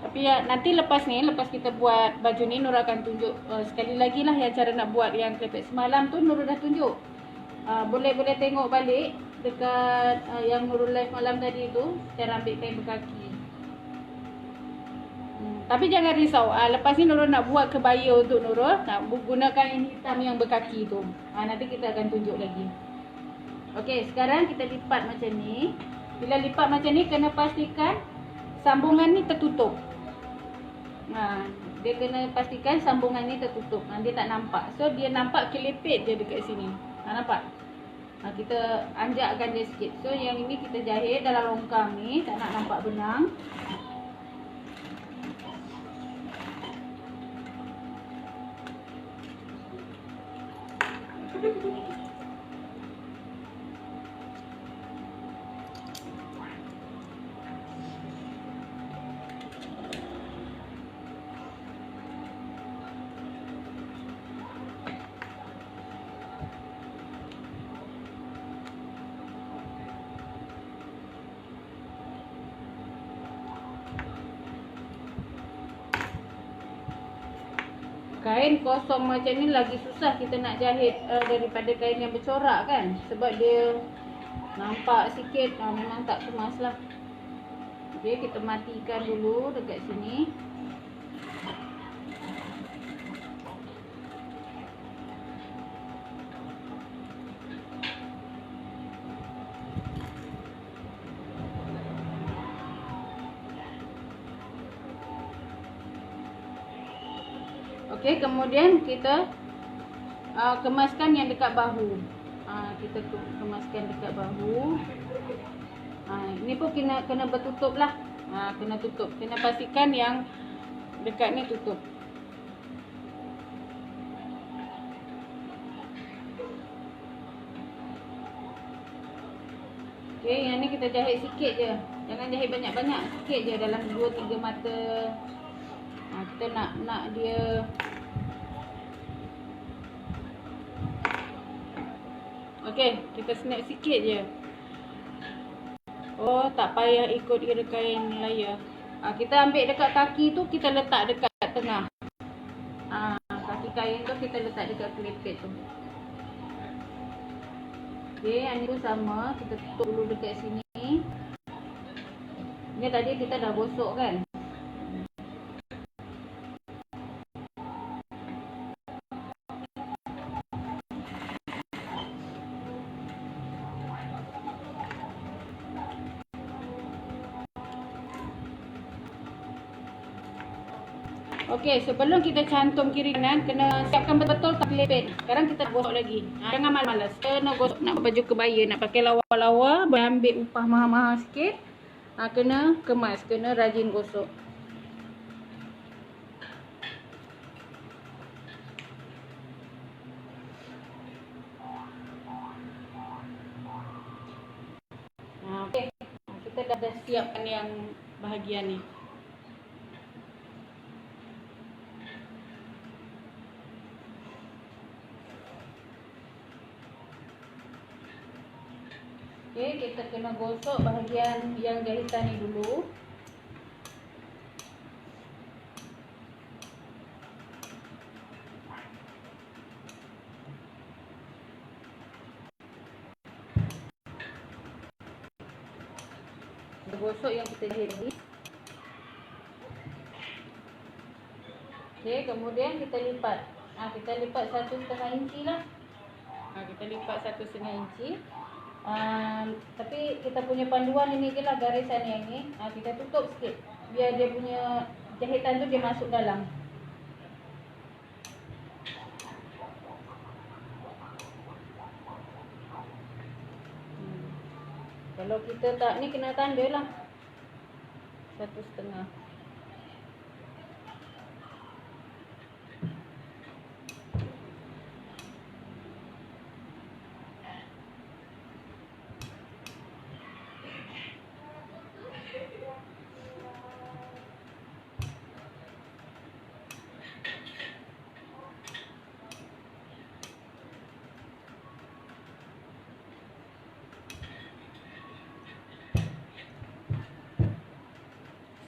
Tapi nanti lepas kita buat baju ni, Nurul akan tunjuk sekali lagi lah yang cara nak buat yang kelepek. Semalam tu Nurul dah tunjuk. Boleh tengok balik dekat yang Nurul live malam tadi tu, cara ambil kain berkaki. Tapi jangan risau, lepas ni Nurul nak buat kebaya untuk Nurul, nak gunakan kain hitam yang berkaki tu. Nanti kita akan tunjuk lagi. Okey, sekarang kita lipat macam ni. Bila lipat macam ni, kena pastikan sambungan ni tertutup. Dia kena pastikan sambungan ni tertutup. Dia tak nampak. So dia nampak kelepek je dekat sini. Nampak? Kita anjakkan dia sikit. So yang ini kita jahit dalam longkang ni. Tak nak nampak benang. Kain kosong macam ni lagi susah kita nak jahit daripada kain yang bercorak kan. Sebab dia nampak sikit, memang tak kemas lah. Okay, kita matikan dulu dekat sini. Okey, kemudian kita kemaskan yang dekat bahu. Kita kemaskan dekat bahu. Ini pun kena bertutup lah. Kena tutup. Kena pastikan yang dekat ni tutup. Okey, yang ni kita jahit sikit je. Jangan jahit banyak-banyak, sikit je dalam 2-3 mata. Kita nak dia. Okey, kita snap sikit je. Oh, tak payah ikut kira kain layar. Kita ambil dekat kaki tu, kita letak dekat tengah. Kaki kain tu kita letak dekat kelepek tu. Okey, yang ni pun sama. Kita tutup dulu dekat sini. Ni tadi kita dah gosok kan. Okey, sebelum kita cantum kiri kanan, kena siapkan betul-betul tak kelepek. Sekarang kita gosok lagi. Jangan malas-malas. Kena gosok, nak baju kebaya, nak pakai lawa-lawa, ambil upah mahal-mahal sikit. Kena kemas, kena rajin gosok. Okey, kita dah siapkan yang bahagian ni. Okey, kita kena gosok bahagian yang jahitan ni dulu. Kita gosok yang kita jahit ni. Okey, kemudian kita lipat. Kita lipat 1,5 inci lah. Kita lipat 1,5 inci. Tapi kita punya panduan ini je lah, garisan yang ni. Kita tutup sikit biar dia punya jahitan tu dia masuk dalam. Kalau kita tak ni kena tanda lah 1,5.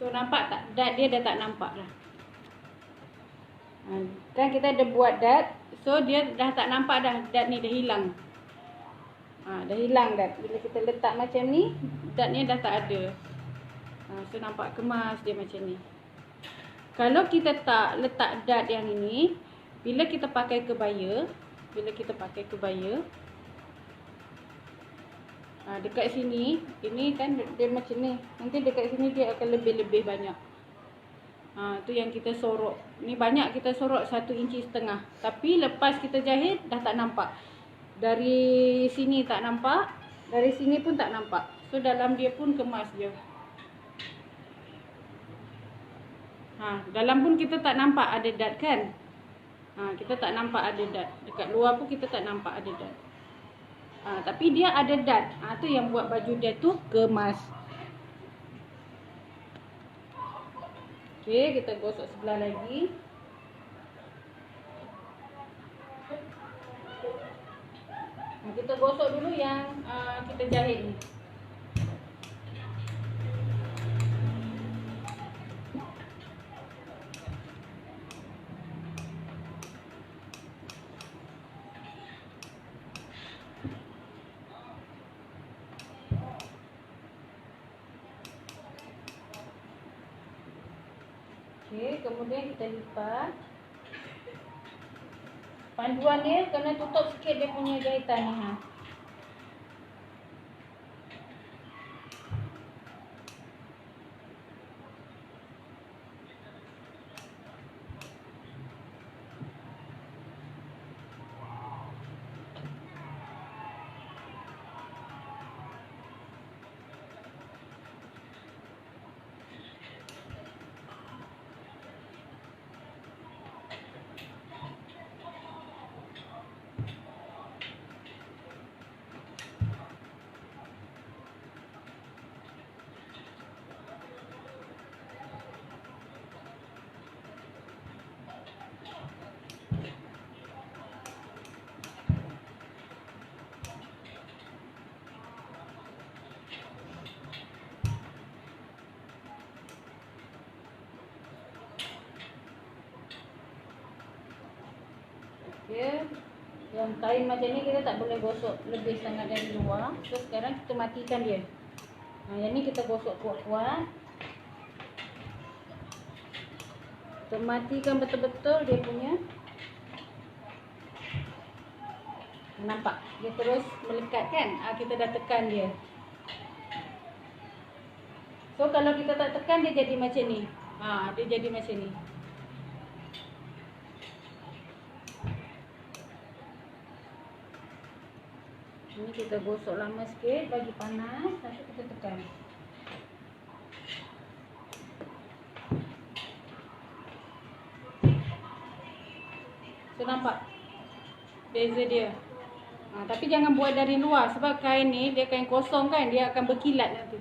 So nampak tak? Dart dia dah tak nampak dah. Kan kita ada buat dart. So dia dah tak nampak dah. Dart ni dah hilang. Dah hilang dart. Bila kita letak macam ni, dart ni dah tak ada. So nampak kemas dia macam ni. Kalau kita tak letak dart yang ini, bila kita pakai kebaya, dekat sini, ini kan dia macam ni. Nanti dekat sini dia akan lebih-lebih banyak. Tu yang kita sorok. Ni banyak kita sorok 1,5 inci. Tapi lepas kita jahit dah tak nampak. Dari sini tak nampak, dari sini pun tak nampak. So dalam dia pun kemas je. Dalam pun kita tak nampak ada dart kan. Kita tak nampak ada dart. Dekat luar pun kita tak nampak ada dart. Tapi dia ada dart. Tu yang buat baju dia tu kemas. Okey, kita gosok sebelah lagi. Kita gosok dulu yang kita jahit ni. Okey, kemudian kita lipat. Panduan dia kena tutup sikit dia punya jahitan ni. Okey. Yang kain macam ni kita tak boleh gosok lebih sangat dari luar. So sekarang kita matikan dia. Yang ni kita gosok kuat-kuat. Kita matikan betul-betul dia punya. Nampak? Dia terus melekat kan? Kita dah tekan dia. So kalau kita tak tekan dia jadi macam ni. Dia jadi macam ni. Ini kita gosok lama sikit bagi panas, lepas kita tekan. So nampak beza dia. Tapi jangan buat dari luar sebab kain ni dia kain kosong kan, dia akan berkilat nanti.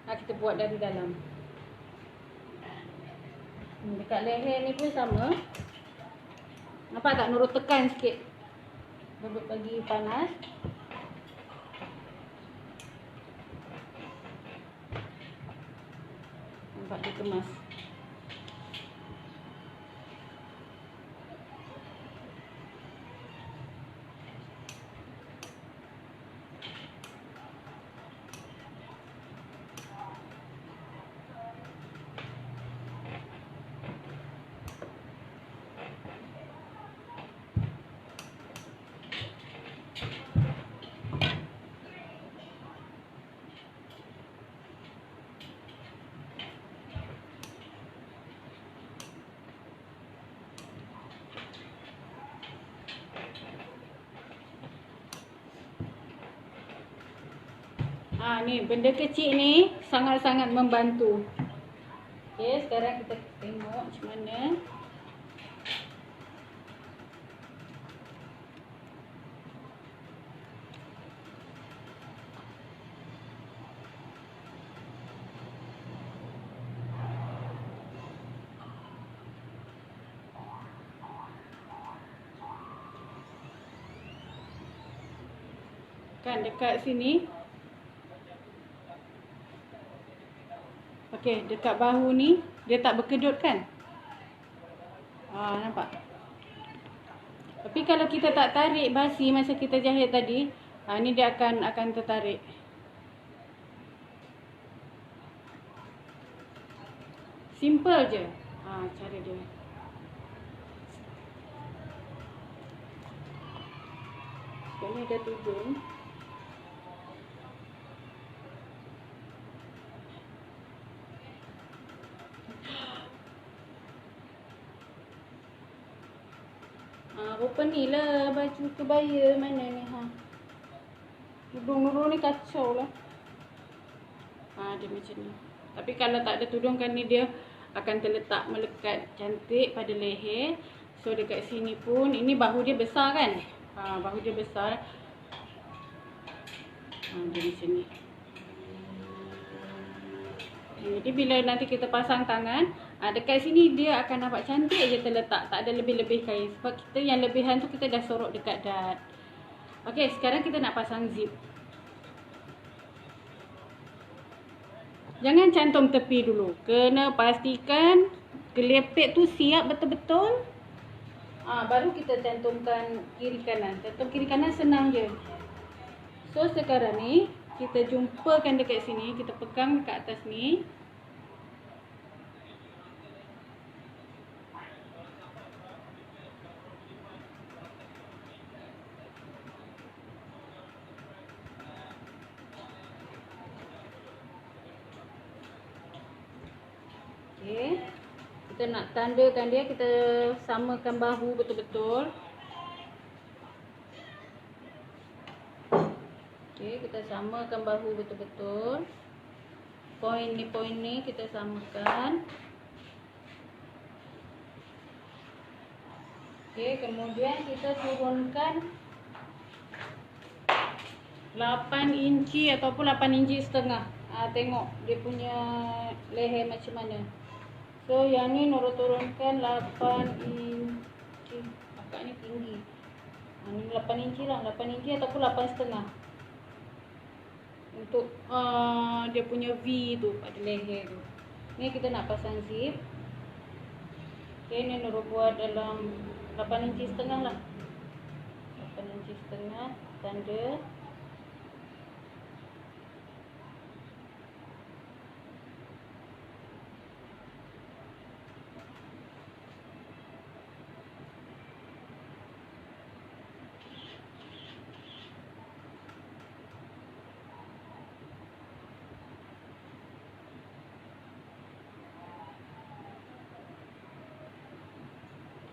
Kita buat dari dalam. Dekat leher ni pun sama. Nampak tak Nurul tekan sikit. Bagi panas. Nampak dia kemas. Ni benda kecil ni sangat-sangat membantu. Okey, sekarang kita tengok macam mana. Kan dekat sini. Okey, dekat bahu ni dia tak berkedut kan? Nampak? Tapi kalau kita tak tarik basi masa kita jahit tadi, ni dia akan tertarik. Simple je. Cara dia. Sekarang ni dah tudung. Rupa ni lah baju kebaya mana ni Tudung Nurul ni kacau lah. Dia macam ni. Tapi kalau tak ada tudung kan ni dia akan terletak melekat cantik pada leher. So dekat sini pun, ini bahu dia besar kan? Bahu dia besar. Dia macam ni. Jadi bila nanti kita pasang tangan, dekat sini dia akan nampak cantik je terletak. Tak ada lebih-lebih kain. Sebab kita yang lebihan tu kita dah sorok dekat dad. Okey, sekarang kita nak pasang zip. Jangan cantum tepi dulu. Kena pastikan kelepek tu siap betul-betul. Baru kita cantumkan kiri kanan. Cantum kiri kanan senang je. So sekarang ni kita jumpakan dekat sini. Kita pegang dekat atas ni. Okey. Kita nak tandakan dia, kita samakan bahu betul-betul. Okey, kita samakan bahu betul-betul. Poin ni kita samakan. Okey, kemudian kita turunkan 8 inci ataupun 8 inci setengah. Tengok dia punya leher macam mana. So yang ni Nurul turunkan 8 inci. Akak ni tinggi. Ni 8 inci lah, 8 inci ataupun 8 setengah. Untuk dia punya V tu pada leher tu. Ni kita nak pasang zip. Okay, ni Nurul buat dalam 8 inci setengah lah. 8 inci setengah tanda.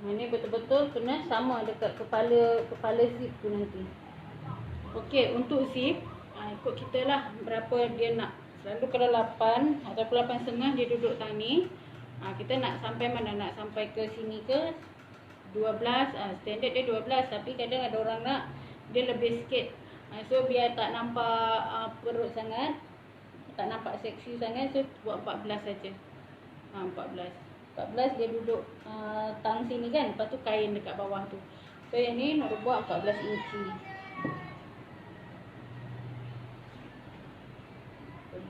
Ini betul-betul kena sama dekat kepala zip tu nanti. Okey, untuk zip ikut kita lah berapa dia nak. Selalu kalau 8 ataupun 8,5 dia duduk tang ni. Kita nak sampai mana? Nak sampai ke sini ke 12. Standard dia 12, tapi kadang ada orang nak dia lebih sikit. So biar tak nampak perut sangat. tak nampak seksi sangat, so buat 14 saja. 14 dia duduk tang sini kan, lepas tu kain dekat bawah tu. So yang ni Nurul buat 14 inci.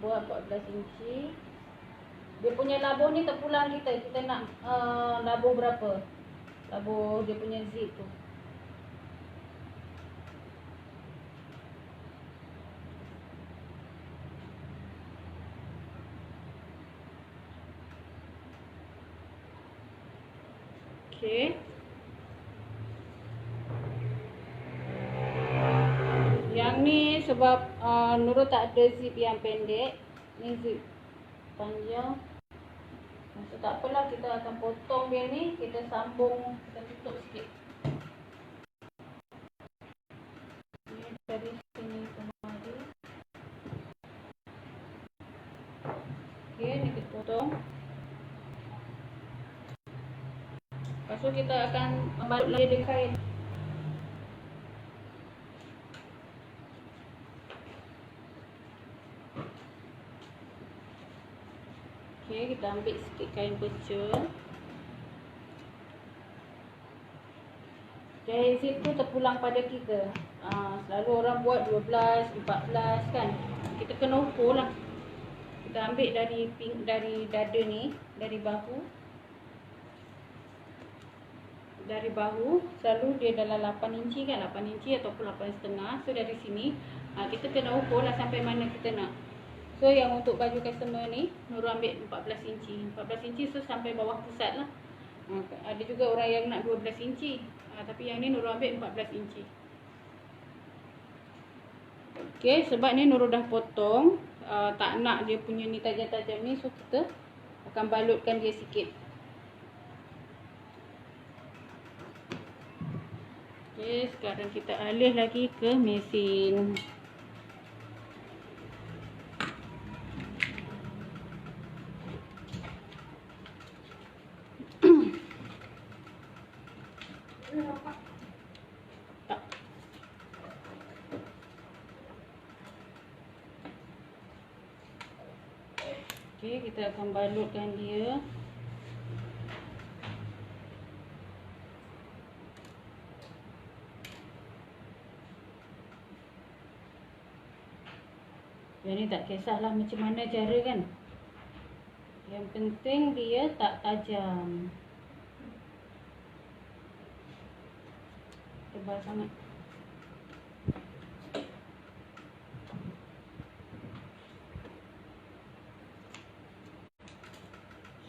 Buat 14 inci. Dia punya labur ni terpulang kita nak labur berapa? Labur dia punya zip tu. Okay. Yang ni sebab Nurul tak ada zip yang pendek. Ni zip panjang. So tak apalah, kita akan potong dia ni, kita sambung, kita tutup sikit. Ni dari sini kemari. Okay, ni kita potong. Lepas tu kita akan balut lagi dengan kain. Okay, kita ambil sikit kain pecel. Jahit zip tu terpulang pada kita. Selalu orang buat 12, 14 kan. Kita kena ukur lah. Kita ambil dari dada ni, dari bahu. Dari bahu, selalu dia dalam 8 inci kan, 8 inci ataupun 8,5. So dari sini, kita kena ukur lah sampai mana kita nak. So yang untuk baju customer ni, Nurul ambil 14 inci. 14 inci so sampai bawah pusat lah. Ada juga orang yang nak 12 inci. Tapi yang ni Nurul ambil 14 inci. Okay, sebab ni Nurul dah potong. Tak nak dia punya ni tajam-tajam ni. So kita akan balutkan dia sikit. Okay, sekarang kita alih lagi ke mesin. Okay, kita akan balutkan dia. Yang ni tak kisahlah macam mana cara kan. Yang penting dia tak tajam. Tebal sangat.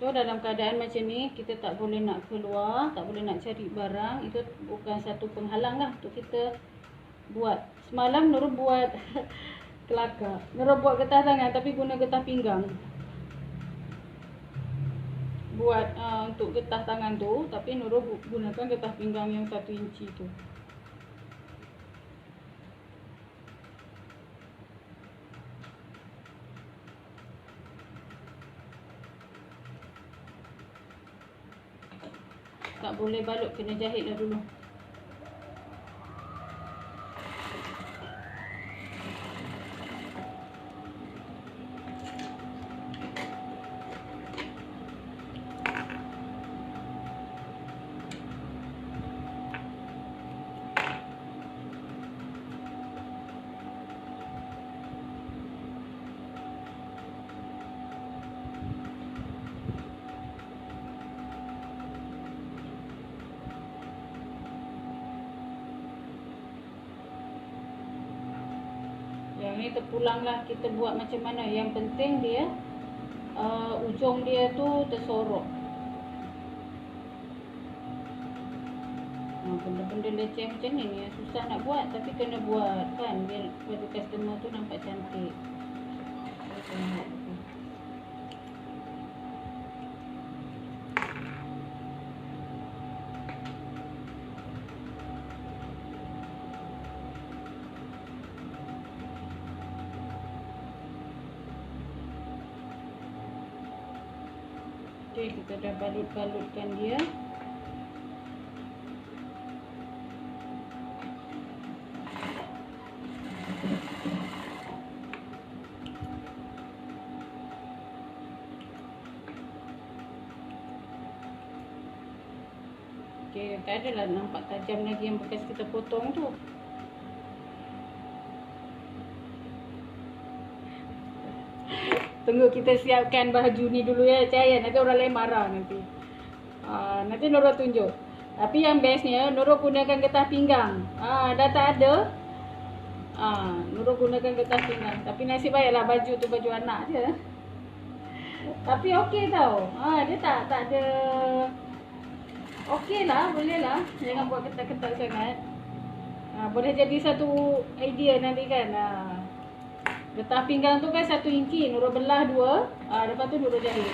So dalam keadaan macam ni, kita tak boleh nak keluar, tak boleh nak cari barang. Itu bukan satu penghalang lah untuk kita buat. Semalam Nurul buat kelakar. Nurul buat getah tangan tapi guna getah pinggang. Buat untuk getah tangan tu, tapi Nurul gunakan getah pinggang yang 1 inci tu. Tak boleh balut, kena jahit dah dulu. Yang ni terpulang lah, kita buat macam mana. Yang penting dia ujung dia tu tersorok. Benda-benda leceh macam ni yang susah nak buat, tapi kena buat kan, biar baju customer tu nampak cantik. Okay, kita dah balut-balutkan dia. tak adalah nampak tajam lagi yang bekas kita potong tu. Tunggu kita siapkan baju ni dulu ya Cahaya, nanti orang lain marah nanti. Nanti Nurul tunjuk. Tapi yang bestnya Nurul gunakan getah pinggang. Dah tak ada. Nurul gunakan getah pinggang. Tapi nasib baiklah baju tu baju anak je. Tapi okey tau. Dia tak ada. Okey lah, boleh lah. Jangan buat ketat-ketat sangat. Boleh jadi satu idea nanti kan. Getah pinggang tu kan 1 inci. Nurul belah 2. Lepas tu Nurul jahit.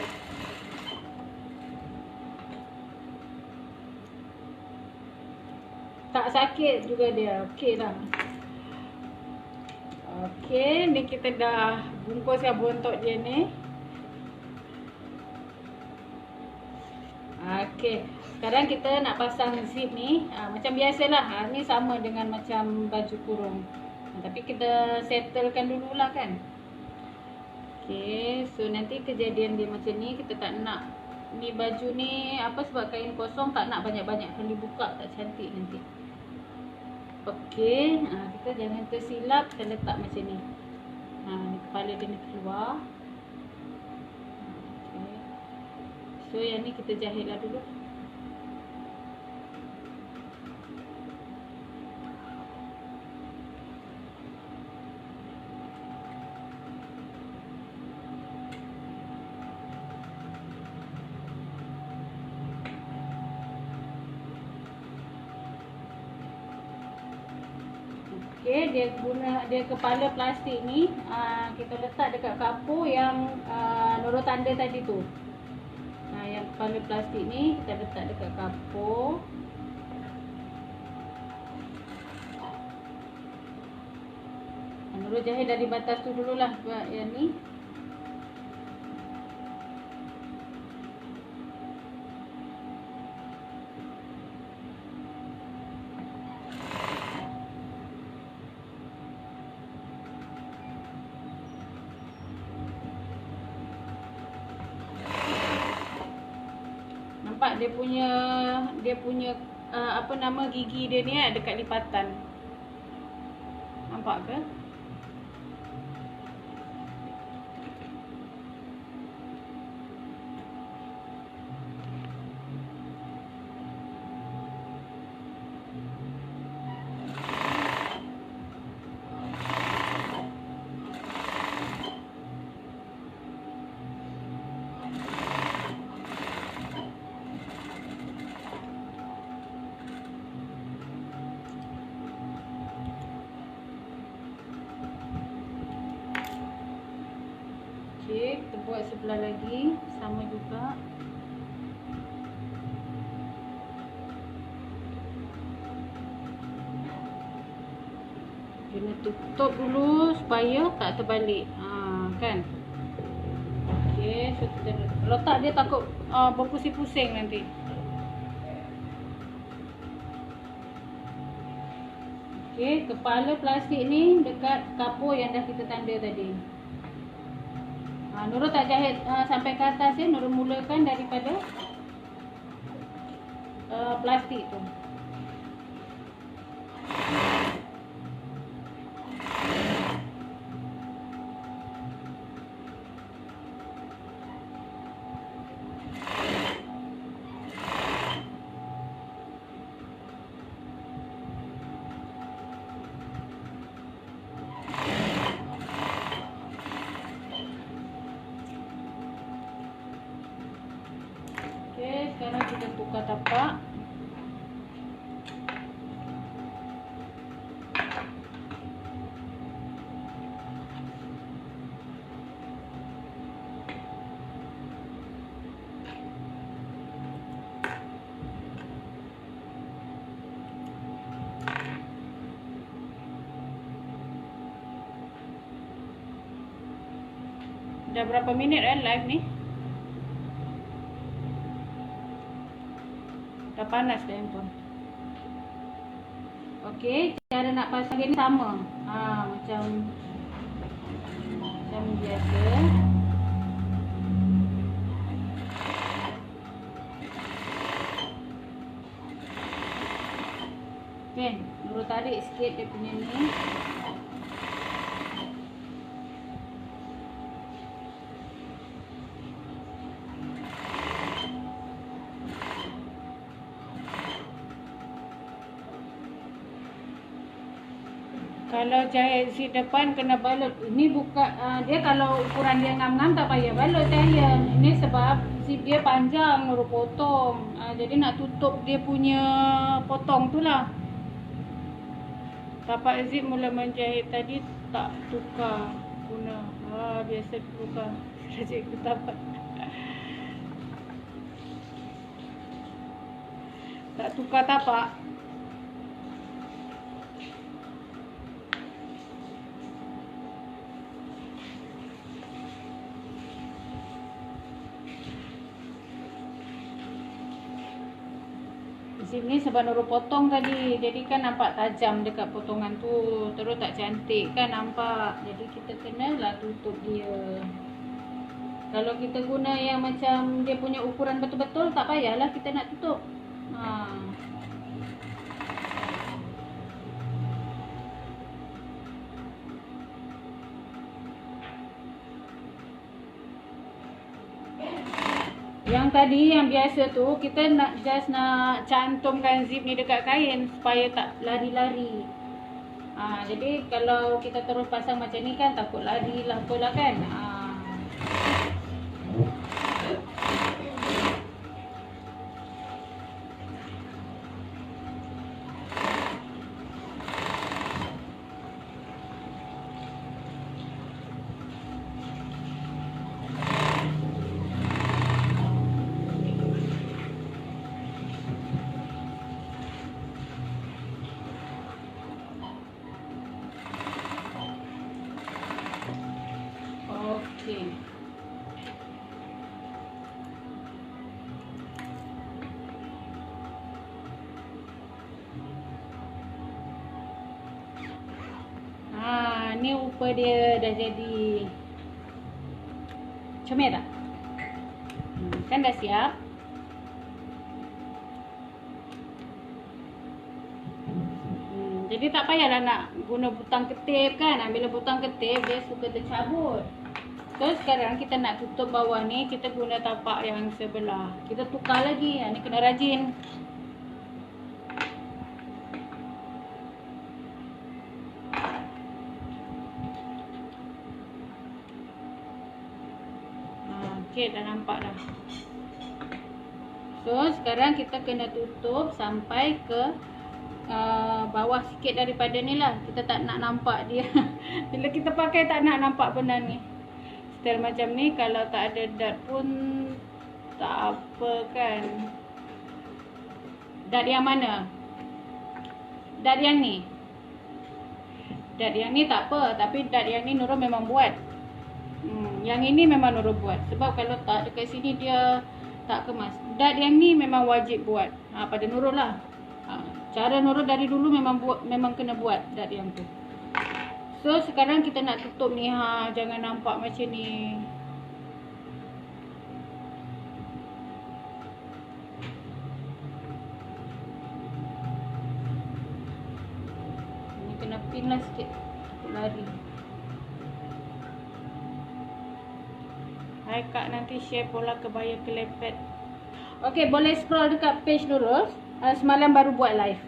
Tak sakit juga dia. Okey lah. Okey, ni kita dah bungkuskan bontot dia ni. Okey, sekarang kita nak pasang zip ni. Macam biasalah, ni sama dengan macam baju kurung. Tapi kita settlekan dululah kan. Okey, so nanti kejadian dia macam ni, kita tak nak ni baju ni apa sebab kain kosong, tak nak banyak-banyak kali buka, tak cantik nanti. Okey, kita jangan tersilap kita letak macam ni. Ni kepala dia ni keluar. Okey. So yang ni kita jahitlah dulu. Okey, dia kepala plastik ni kita letak dekat kapur yang Nurul tanda tadi tu. Yang kepala plastik ni kita letak dekat kapur. Nurul jahit dari batas tu dululah buat yang ni. Nampak dia punya apa nama gigi dia ni dekat lipatan. Nampak ke? Okey, kita buat sebelah lagi sama juga. Kena tutup dulu supaya tak terbalik. Kan? Okey, so kita letak dia takut berpusing-pusing nanti. Okey, kepala plastik ni dekat kapur yang dah kita tanda tadi. Nurul tak jahit sampai ke atas ya. Nurul mulakan daripada plastik tu. Okey, sekarang kita buka tapak. Dah berapa minit live ni? Dah panas dah handphone. Okey, cara nak pasang dia ni sama. Macam biasa. Okay, Nurul tarik sikit dia punya ni. Kalau jahit zip depan kena balut. Ini bukan dia kalau ukuran dia ngam-ngam tak payah balut saya. Ini sebab zip dia panjang Nurul potong. Jadi nak tutup dia punya potong tu lah. Tapak zip mula menjahit tadi tak tukar guna. Biasa tukar. Cikgu tapak. Tak tukar tapak. Zip ni sebab Nurul potong tadi, jadi kan nampak tajam dekat potongan tu, terus tak cantik kan nampak. Jadi kita kenalah tutup dia. Kalau kita guna yang macam dia punya ukuran betul-betul, tak payahlah kita nak tutup. Yang tadi yang biasa tu kita nak just nak cantumkan zip ni dekat kain supaya tak lari-lari. Jadi kalau kita terus pasang macam ni kan takut lari lah apalah kan. Okey. Ni rupa dia dah jadi comel tak? Kan dah siap. Jadi tak payahlah nak guna butang ketip kan. Bila butang ketip dia suka tercabut. So sekarang kita nak tutup bawah ni, kita guna tapak yang sebelah. Kita tukar lagi. Ni kena rajin. Okey, dah nampak dah. So sekarang kita kena tutup sampai ke bawah sikit daripada ni lah. Kita tak nak nampak dia. Bila kita pakai tak nak nampak benda ni. Style macam ni kalau tak ada dot pun tak apa kan. Dot yang mana? Dot yang ni. Dot yang ni tak apa, tapi dot yang ni Nurul memang buat. Yang ini memang Nurul buat. Sebab kalau tak dekat sini dia tak kemas. Dot yang ni memang wajib buat. Pada Nurul lah. Cara Nurul dari dulu memang kena buat dot yang tu. So sekarang kita nak tutup ni, jangan nampak macam ni. Ni kena pin lah sikit untuk lari. Hai Kak, nanti share pola kebaya kelepet. Okey, boleh scroll dekat page Nurul. Semalam baru buat live.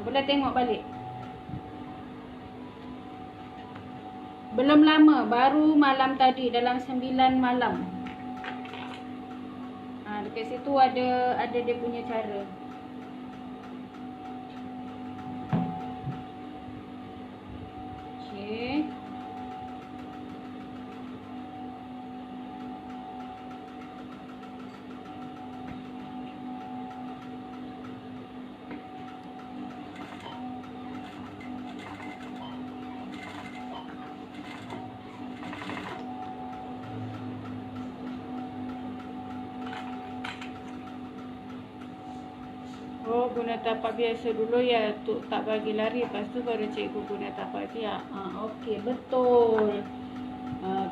Boleh tengok balik. Belum lama, baru malam tadi, dalam 9 malam. Dekat situ ada dia punya cara. Okey. Guna tapak biasa dulu ya, untuk tak bagi lari. Lepas tu baru cikgu guna tapak dia. Okey, betul.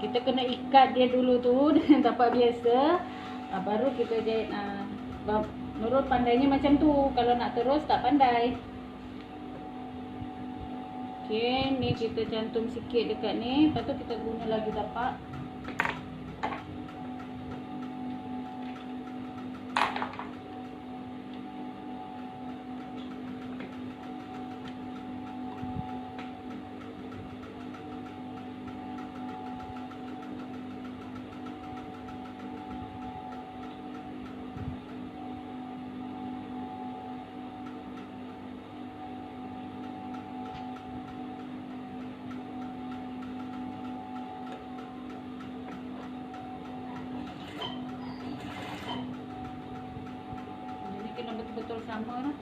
Kita kena ikat dia dulu tu dengan tapak biasa. Baru kita jahit Nurul pandainya macam tu. Kalau nak terus tak pandai. Okey, ni kita cantum sikit dekat ni. Lepas tu kita guna lagi tapak. Kena betul-betul sama lah.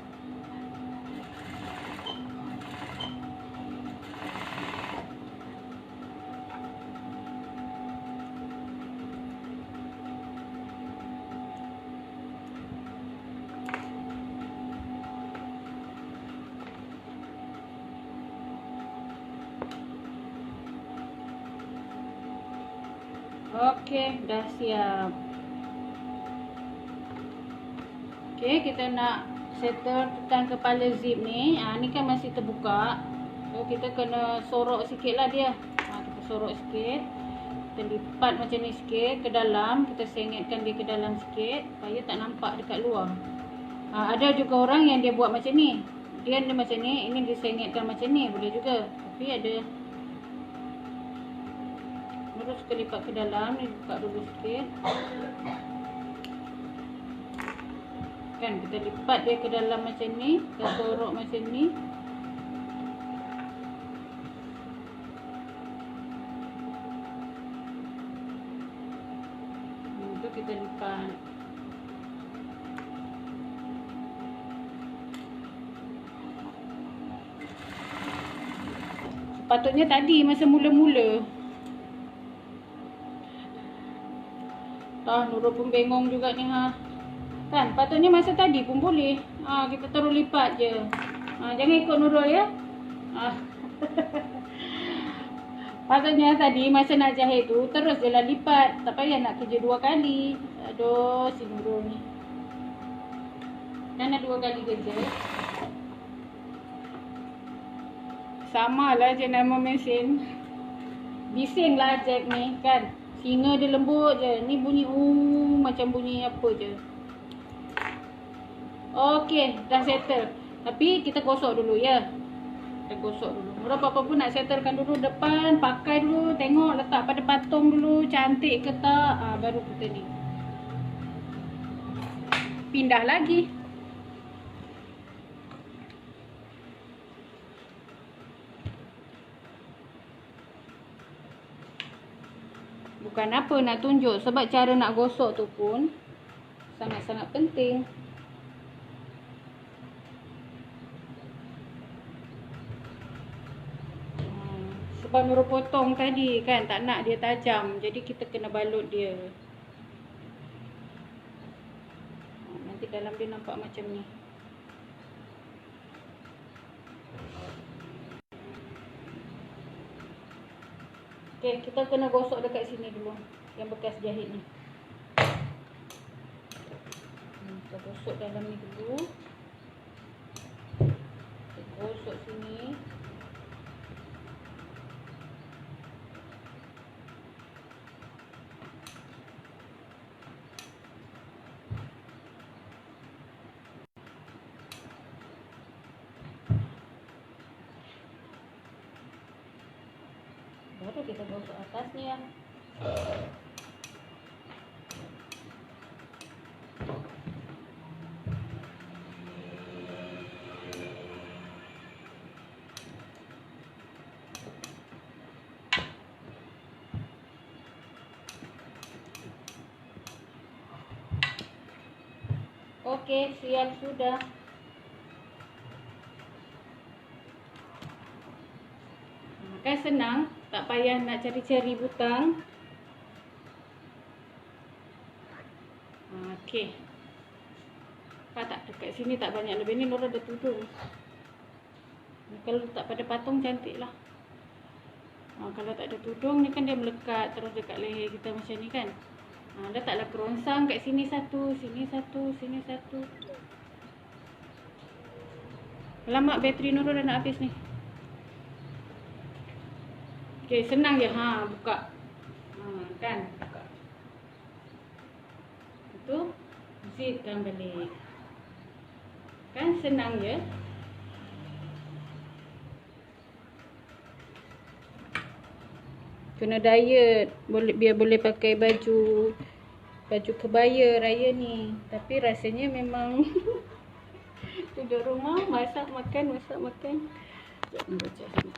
Okey, dah siap. Okey, kita nak settle tentang kepala zip ni. Ni kan masih terbuka. So, kita kena sorok sikit lah dia. Kita sorok sikit. Kita lipat macam ni sikit ke dalam. Kita sengetkan dia ke dalam sikit. Supaya tak nampak dekat luar. Ada juga orang yang dia buat macam ni. Dia macam ni. Ini disengetkan macam ni. Boleh juga. Tapi ada. Terus kita lipat ke dalam. Ni buka dulu sikit. Kan kita lipat dia ke dalam macam ni, kita sorok macam ni. Itu kita lipat. Sepatutnya tadi masa mula-mula. Nurul pun bengong juga ni Kan, patutnya masa tadi pun boleh. Kita terus lipat je. Jangan ikut Nurul ya. Patutnya tadi masa nak jahit tu terus je lah lipat. Tak payah nak kerja 2 kali. Aduh, si Nurul ni. Dan nak 2 kali kerja. Sama lah je nama mesin. Bising lah Jack ni kan. Singa dia lembut je. Ni bunyi macam bunyi apa je. Okey, dah settle. Tapi kita gosok dulu ya. Kita gosok dulu. Apa-apa pun nak settlekan dulu depan, pakai dulu, tengok letak pada patung dulu, cantik ke tak. Baru kita ni. Pindah lagi. Bukan apa nak tunjuk, sebab cara nak gosok tu pun sangat-sangat penting. Sebab Nurul potong tadi kan, tak nak dia tajam. Jadi kita kena balut dia. Nanti dalam dia nampak macam ni. Okay, kita kena gosok dekat sini dulu. Yang bekas jahit ni. Kita gosok dalam ni dulu. Kita gosok sini. Baru kita gosok atasnya. Okey, siap sudah. Kan senang, tak payah nak cari-cari butang. Okey. Tak dekat sini tak banyak lebih ni Nurul ada tudung. Kalau letak pada patung cantik lah. Kalau tak ada tudung ni kan dia melekat terus dekat leher kita macam ni kan. Letaklah kerongsang kat sini satu, sini satu, sini satu. Lama bateri Nurul dah nak habis ni. Okay, senang je. Buka. Kan? Buka. Itu zipkan balik. Kan senang je. Kena diet, biar boleh pakai baju kebaya raya ni. Tapi rasanya memang duduk rumah masak makan. Sekejap ni baca sini.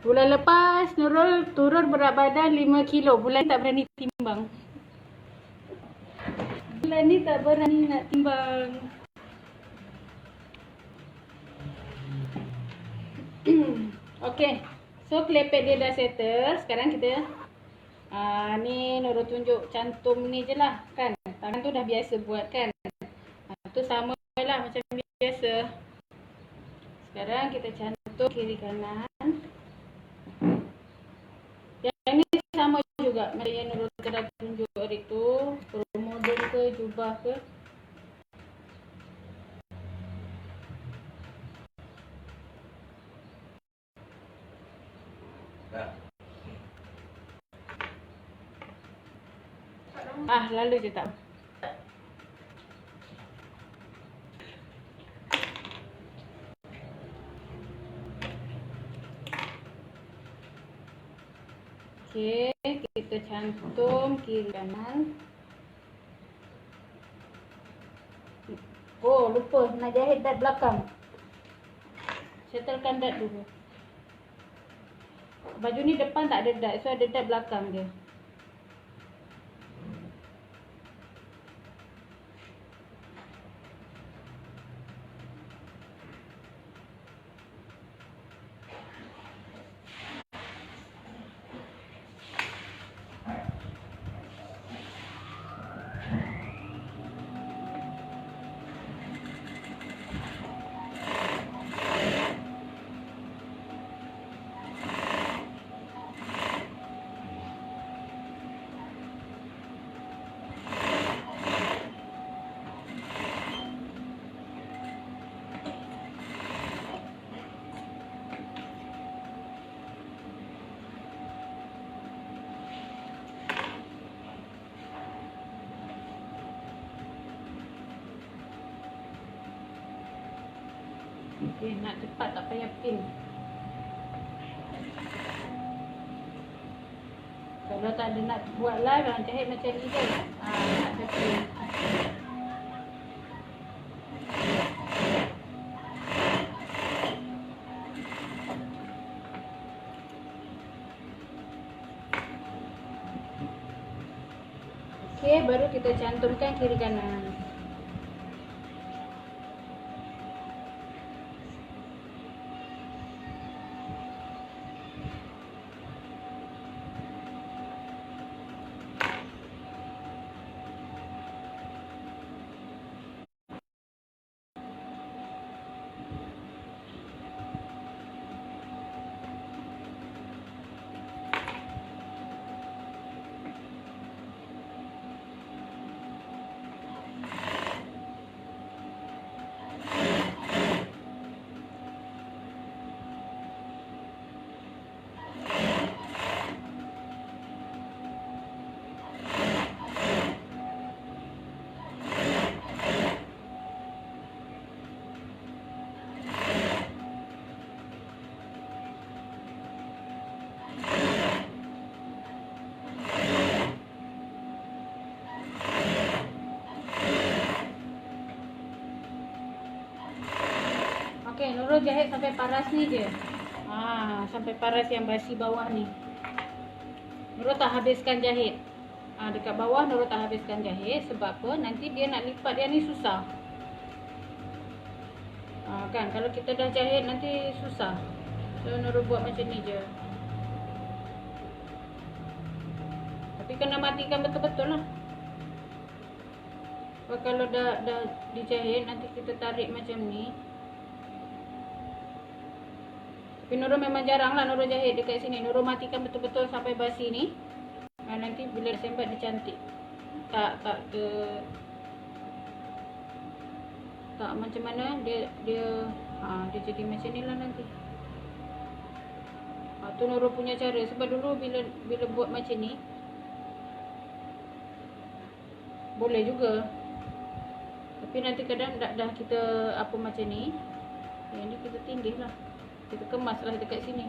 Bulan lepas Nurul turun berat badan 5 kilo. Bulan tak berani timbang. Bulan ni tak berani nak timbang. Okay. So kelepek dia dah settle. Sekarang kita ni Nurul tunjuk cantum ni je lah kan. Tangan tu dah biasa buat kan. Tu sama lah macam biasa. Sekarang kita cantum kiri kanan. Yang ni sama juga macam yang Nurul dah tunjuk hari tu. Model ke, jubah ke. Lalu je tak. Okay, kita cantum kiri kanan. Oh, lupa nak jahit dad belakang. Settlekan dad dulu. Baju ni depan tak ada dad, so ada dad belakang dia. Okay, nak cepat tak payah pin. Kalau tak ada nak buat live, nak jahit macam ni je. Nak ada pin. Okay, baru kita cantumkan kiri kanan. Okey, Nurul jahit sampai paras ni je. Sampai paras yang basi bawah ni. Nurul tak habiskan jahit. Dekat bawah Nurul tak habiskan jahit. Sebab apa? Nanti dia nak lipat dia ni susah. Kan, kalau kita dah jahit nanti susah. So Nurul buat macam ni je. Tapi kena matikan betul-betul lah. Kalau dah dijahit, nanti kita tarik macam ni. Tapi Nurul memang jarang lah Nurul jahit dekat sini. Nurul matikan betul-betul sampai basi ni. Nanti bila sembat dia cantik. Tak macam mana dia jadi macam ni lah nanti. Tu Nurul punya cara. Sebab dulu bila buat macam ni boleh juga. Tapi nanti kadang dah kita apa macam ni. Yang ni kita tindih lah. Kita kemas lah dekat sini.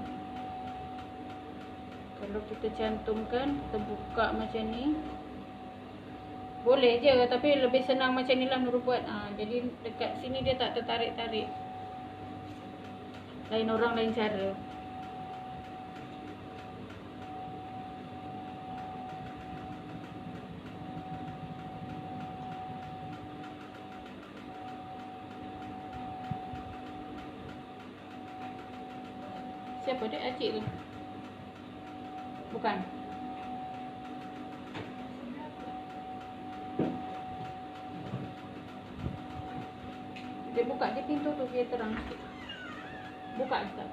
Kalau kita cantumkan, kita buka macam ni, boleh je, tapi lebih senang macam ni lah Nurul buat. Jadi dekat sini dia tak tertarik-tarik. Lain orang, lain cara. Siapa dia? Acik tu? Bukan. Dia buka dia pintu tu biar terang sikit. Buka sekejap.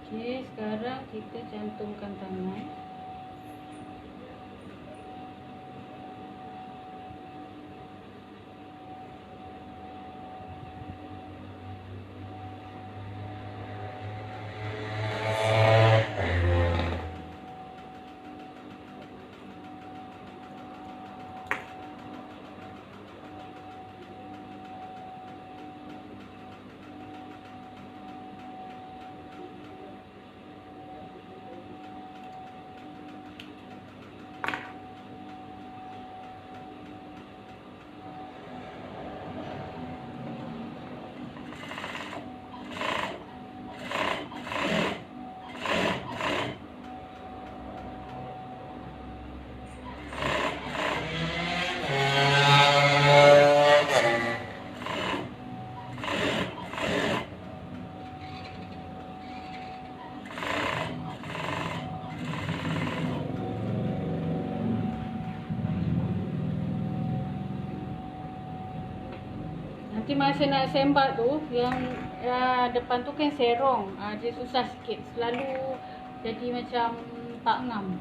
Okey, sekarang kita cantumkan tangan. Nanti masa nak sembat tu, yang depan tu kan serong, dia susah sikit. Selalu jadi macam tak ngam.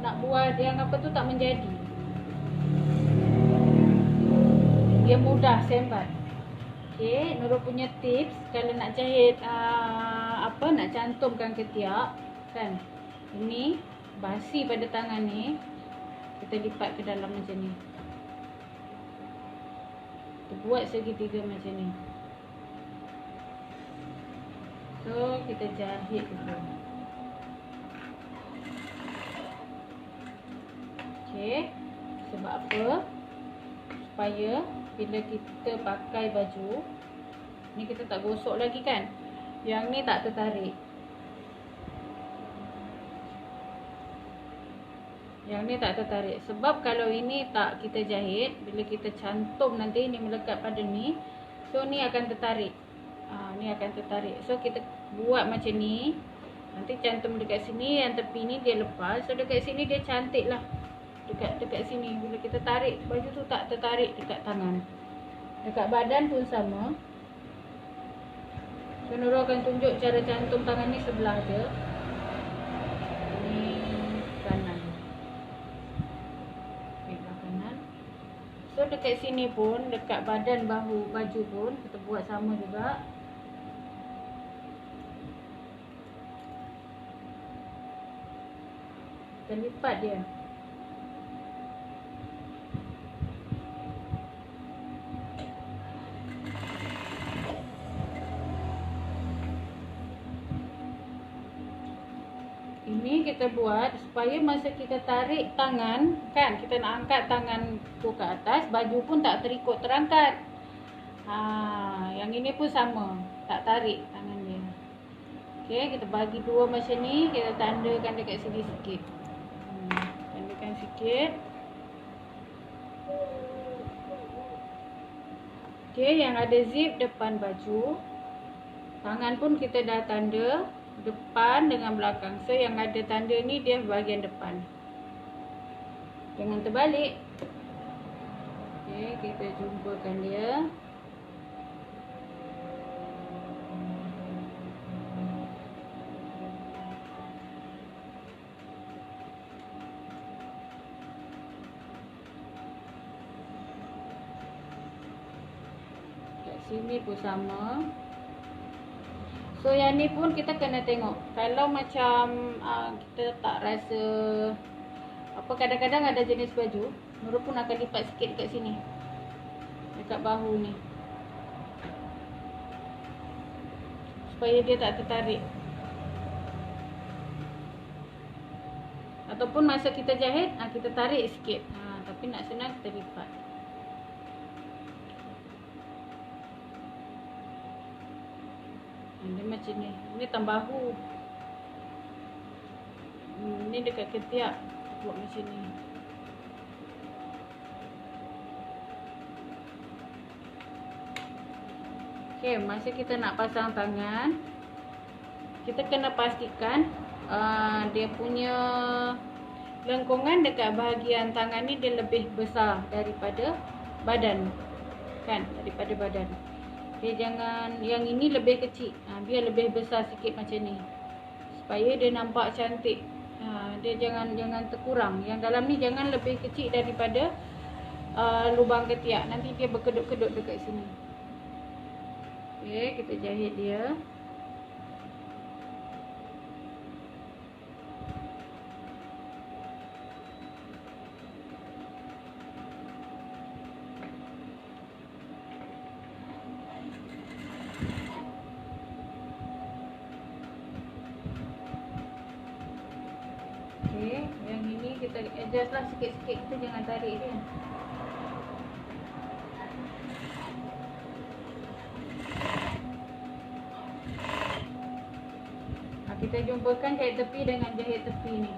Nak buat yang apa tu tak menjadi. Dia mudah sembat. Okay, Nurul punya tips kalau nak jahit nak cantumkan ketiak kan. Ini basi pada tangan ni, kita lipat ke dalam macam ni. Kita buat segitiga macam ni. So kita jahit dulu. Okay, sebab apa? Supaya bila kita pakai baju ni, kita tak gosok lagi kan, yang ni tak tertarik. Yang ni tak tertarik. Sebab kalau ini tak kita jahit, bila kita cantum nanti ni melekat pada ni, so ni akan tertarik. Ni akan tertarik. So kita buat macam ni. Nanti cantum dekat sini, yang tepi ni dia lepas. So dekat sini dia cantik lah. Dekat sini. Bila kita tarik, baju tu tak tertarik dekat tangan. Dekat badan pun sama. So Nurul akan tunjuk cara cantum tangan ni sebelah je. Ni kanan. Belah kanan. So dekat sini pun, dekat badan bahu baju pun kita buat sama juga. Kita lipat dia. Ini kita buat supaya masa kita tarik tangan, kan, kita nak angkat tangan tu ke atas, baju pun tak terikut terangkat. Yang ini pun sama, tak tarik tangan dia. Okey, kita bagi dua macam ni, kita tandakan dekat sini sikit. Tandakan sikit. Okey, yang ada zip depan baju. Tangan pun kita dah tanda depan dengan belakang. So yang ada tanda ni dia bahagian depan. Jangan terbalik. Okey, kita jumpakan dia. Kat sini pun sama. So yang ni pun kita kena tengok. Kalau macam kita tak rasa apa, kadang-kadang ada jenis baju Nurul pun akan lipat sikit dekat sini, dekat bahu ni, supaya dia tak tertarik. Ataupun masa kita jahit, kita tarik sikit. Tapi nak senang kita lipat. Dia macam ni. Ini tambahu. Ni dekat ketiak. Buat macam ni. Okey, masa kita nak pasang tangan, kita kena pastikan dia punya lengkungan dekat bahagian tangan ni dia lebih besar daripada badan. Kan? Daripada badan. Dia jangan, yang ini lebih kecil. Biar lebih besar sikit macam ni. Supaya dia nampak cantik. Dia jangan terkurang. Yang dalam ni jangan lebih kecil daripada lubang ketiak. Nanti dia berkedut-kedut dekat sini. Okey, kita jahit dia. Okey, yang ini kita adjust lah sikit-sikit, kita jangan tarik dia. Kita jumpakan jahit tepi dengan jahit tepi ni.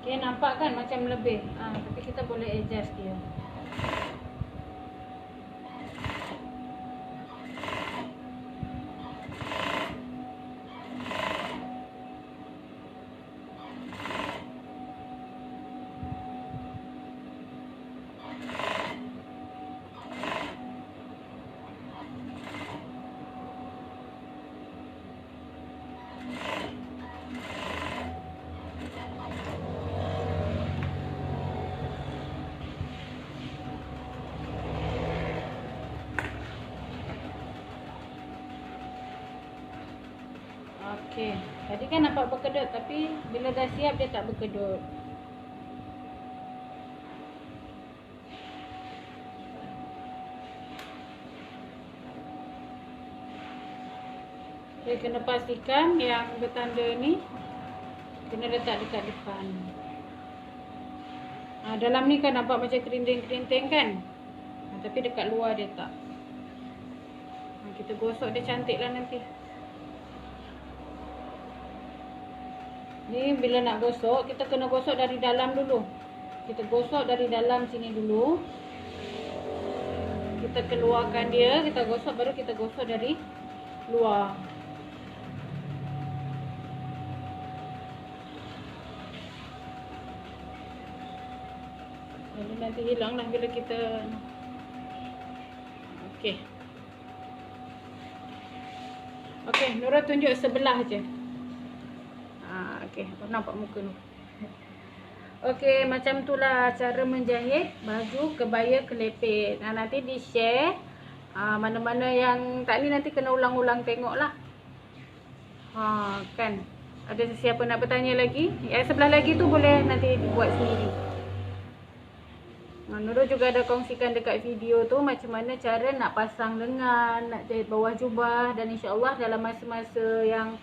Okay, nampak kan macam lebih. Tapi kita boleh adjust dia. Okey, tadi kan nampak berkedut tapi bila dah siap dia tak berkedut. Dia kena pastikan yang bertanda ni kena letak dekat depan. Dalam ni kan nampak macam kerinting-kerinting kan, tapi dekat luar dia tak. Kita gosok dia cantik lah nanti. Ni bila nak gosok, kita kena gosok dari dalam dulu. Kita gosok dari dalam sini dulu. Kita keluarkan dia, kita gosok, baru kita gosok dari luar. Jadi nanti hilang lah bila kita. Okey. Okey, Nura tunjuk sebelah je. Okey, nampak muka Nura. Okey, macam itulah cara menjahit baju kebaya kelepek. Nanti di-share. Mana-mana yang tak ni nanti kena ulang-ulang tengok lah. Kan. Ada sesiapa nak bertanya lagi? Yang sebelah lagi tu boleh nanti buat sendiri. Nurul juga ada kongsikan dekat video tu macam mana cara nak pasang lengan, nak jahit bawah jubah, dan insya-Allah dalam masa-masa yang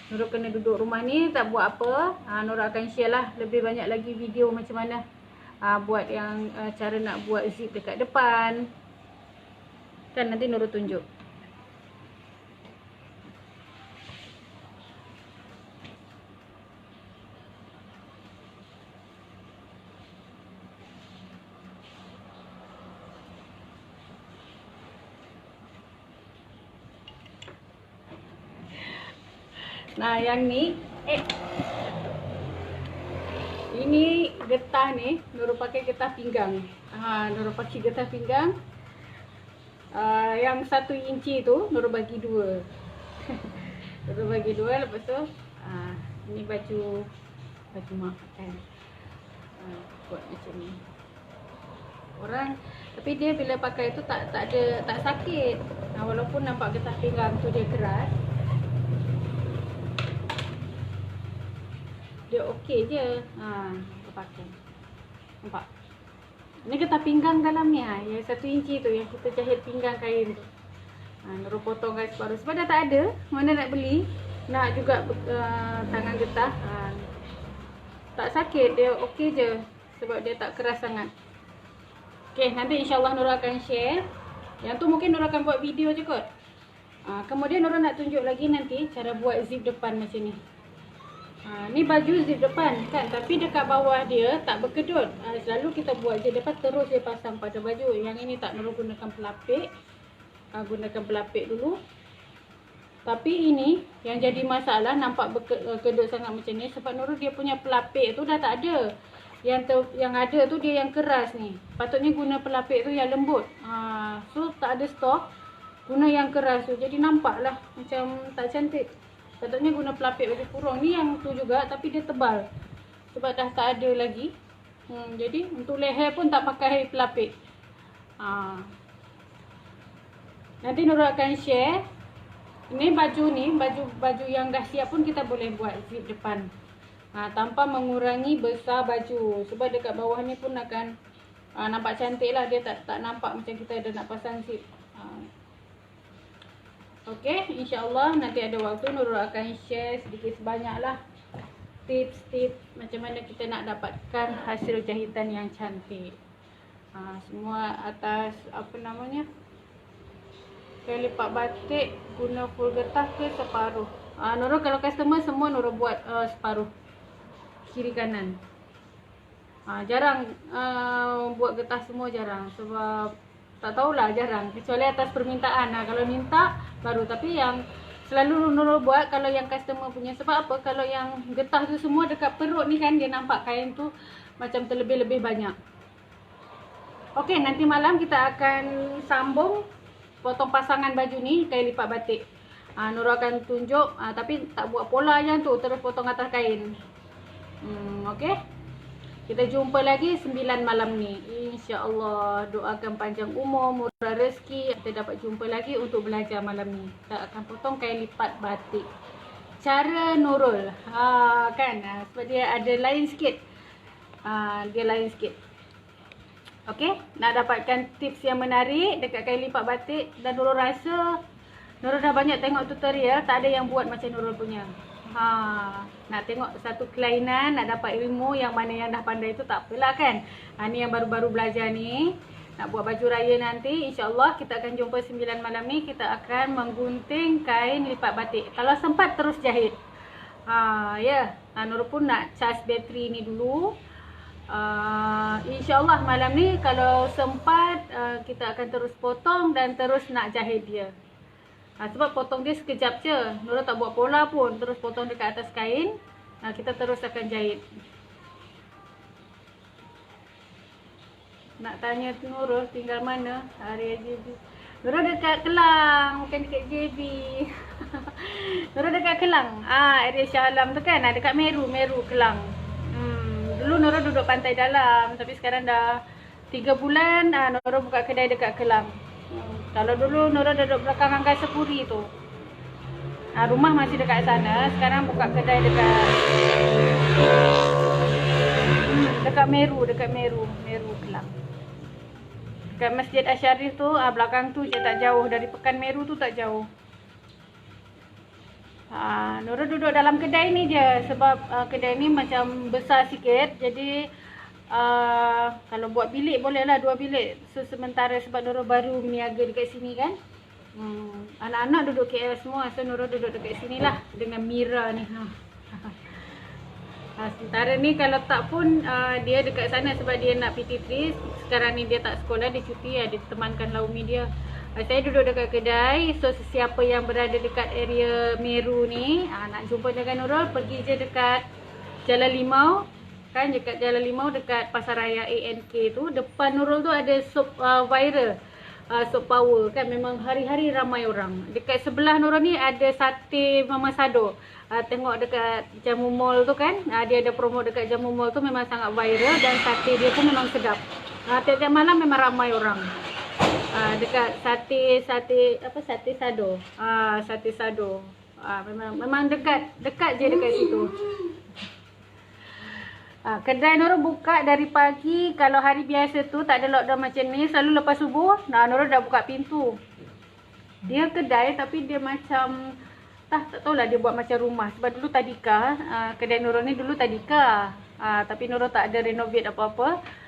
Nurul kena duduk rumah ni tak buat apa, Nurul akan share lah lebih banyak lagi video macam mana buat yang cara nak buat zip dekat depan. Kan nanti Nurul tunjuk. Nah, yang ni ini getah ni Nurul pakai getah pinggang. Nurul pakai getah pinggang. Yang 1 inci tu Nurul bagi 2. Nurul bagi 2, lepas tu ini baju mak kan. Buat macam ni. Orang tapi dia bila pakai tu tak sakit. Walaupun nampak getah pinggang tu dia keras, dia okey je. Kita pakai. Nampak? Ni getah pinggang dalam ni. Yang 1 inci tu yang kita jahit pinggang kain tu. Nurul potong guys separuh. Sebab dah tak ada. Mana nak beli. Nak juga tangan getah. Tak sakit. Dia okey je. Sebab dia tak keras sangat. Okay, nanti insyaAllah Nurul akan share. Yang tu mungkin Nurul akan buat video je kot. Kemudian Nurul nak tunjuk lagi nanti cara buat zip depan macam ni. Ni baju zip depan kan, tapi dekat bawah dia tak berkedut. Selalu kita buat je depan terus dia pasang pada baju. Yang ini tak, Nurul gunakan pelapik. Gunakan pelapik dulu. Tapi ini yang jadi masalah, nampak berkedut sangat macam ni sebab Nurul dia punya pelapik tu dah tak ada. Yang ada tu dia yang keras ni. Patutnya guna pelapik tu yang lembut. So tak ada stok, guna yang keras tu. Jadi nampaklah macam tak cantik. Patutnya guna pelapik baju kurung. Ni yang tu juga tapi dia tebal. Sebab dah tak ada lagi. Jadi untuk leher pun tak pakai pelapik. Nanti Nurul akan share. Ini baju ni, baju yang dah siap pun kita boleh buat zip depan. Tanpa mengurangi besar baju. Sebab dekat bawah ni pun akan nampak cantik lah. Dia tak nampak macam kita ada nak pasang zip. Okey, insyaAllah nanti ada waktu Nurul akan share sedikit sebanyak lah tips-tips macam mana kita nak dapatkan hasil jahitan yang cantik. Semua atas apa namanya, kain lipat batik guna full getah ke separuh. Nurul kalau customer semua Nurul buat separuh kiri kanan. Jarang buat getah semua, jarang. Sebab tak tahulah, jarang. Kecuali atas permintaan. Kalau minta baru. Tapi yang selalu Nurul buat kalau yang customer punya. Sebab apa? Kalau yang getah tu semua dekat perut ni kan, dia nampak kain tu macam terlebih-lebih banyak. Okey, nanti malam kita akan sambung potong pasangan baju ni, kain lipat batik. Nurul akan tunjuk, tapi tak buat pola yang tu, terus potong atas kain. Okey. Kita jumpa lagi 9 malam ni. InsyaAllah. Doakan panjang umur, murah rezeki. Kita dapat jumpa lagi untuk belajar malam ni. Kita akan potong kain lipat batik. cara Nurul. Kan? Sebab dia ada lain sikit. Dia lain sikit. Okey, nak dapatkan tips yang menarik dekat kain lipat batik dan Nurul rasa Nurul dah banyak tengok tutorial, tak ada yang buat macam Nurul punya. Nak tengok satu kelainan, nak dapat ilmu, yang mana yang dah pandai tu tak apalah kan. Ni yang baru-baru belajar ni, nak buat baju raya nanti, insya-Allah kita akan jumpa 9 malam ni, kita akan menggunting kain lipat batik. Kalau sempat terus jahit. Nurul pun nak charge bateri ni dulu. InsyaAllah malam ni kalau sempat kita akan terus potong dan terus nak jahit dia. Sebab potong dia sekejap je, Nurul tak buat pola pun, terus potong dekat atas kain. Kita terus akan jahit. Nak tanya Nurul tinggal mana area JB? Nurul dekat Kelang, bukan dekat JB. Nurul dekat Kelang, area Shah Alam tu kan, dekat Meru Kelang. Dulu Nurul duduk Pantai Dalam, tapi sekarang dah 3 bulan Nurul buka kedai dekat Kelang. Kalau dulu Nurul duduk belakang Angkasa Puri tu. Rumah masih dekat sana, sekarang buka kedai dekat Meru Kelang. Dekat Masjid Asyarif tu, belakang tu je, tak jauh dari Pekan Meru tu, tak jauh. Nurul duduk dalam kedai ni je sebab kedai ni macam besar sikit, jadi kalau buat bilik bolehlah 2 bilik. So sementara sebab Nurul baru meniaga dekat sini kan. Anak-anak duduk KL semua, so Nurul duduk dekat sini lah dengan Mira ni. Sementara ni kalau tak pun dia dekat sana sebab dia nak PT3. Sekarang ni dia tak sekolah, dia cuti, dia temankan Laumi dia. Saya duduk dekat kedai, so sesiapa yang berada dekat area Meru ni nak jumpa dengan Nurul, pergi je dekat Jalan Limau. Kan dekat Jalan Limau, dekat Pasaraya ANK tu, depan Nurul tu ada Shop Viral, Shop Power kan, memang hari-hari ramai orang. Dekat sebelah Nurul ni ada sate Mama Sado. Tengok dekat Jamu Mall tu kan, dia ada promo dekat Jamu Mall tu, memang sangat viral dan sate dia pun memang sedap. Tiap-tiap malam memang ramai orang. Dekat sate Sado. Sate Sado. Memang dekat je dekat situ. Kedai Nurul buka dari pagi. Kalau hari biasa tu tak ada lockdown macam ni, selalu lepas subuh Nurul dah buka pintu. Dia kedai tapi dia macam tak tahulah, dia buat macam rumah. Sebab dulu tadika, kedai Nurul ni dulu tadika. Tapi Nurul tak ada renovate apa-apa.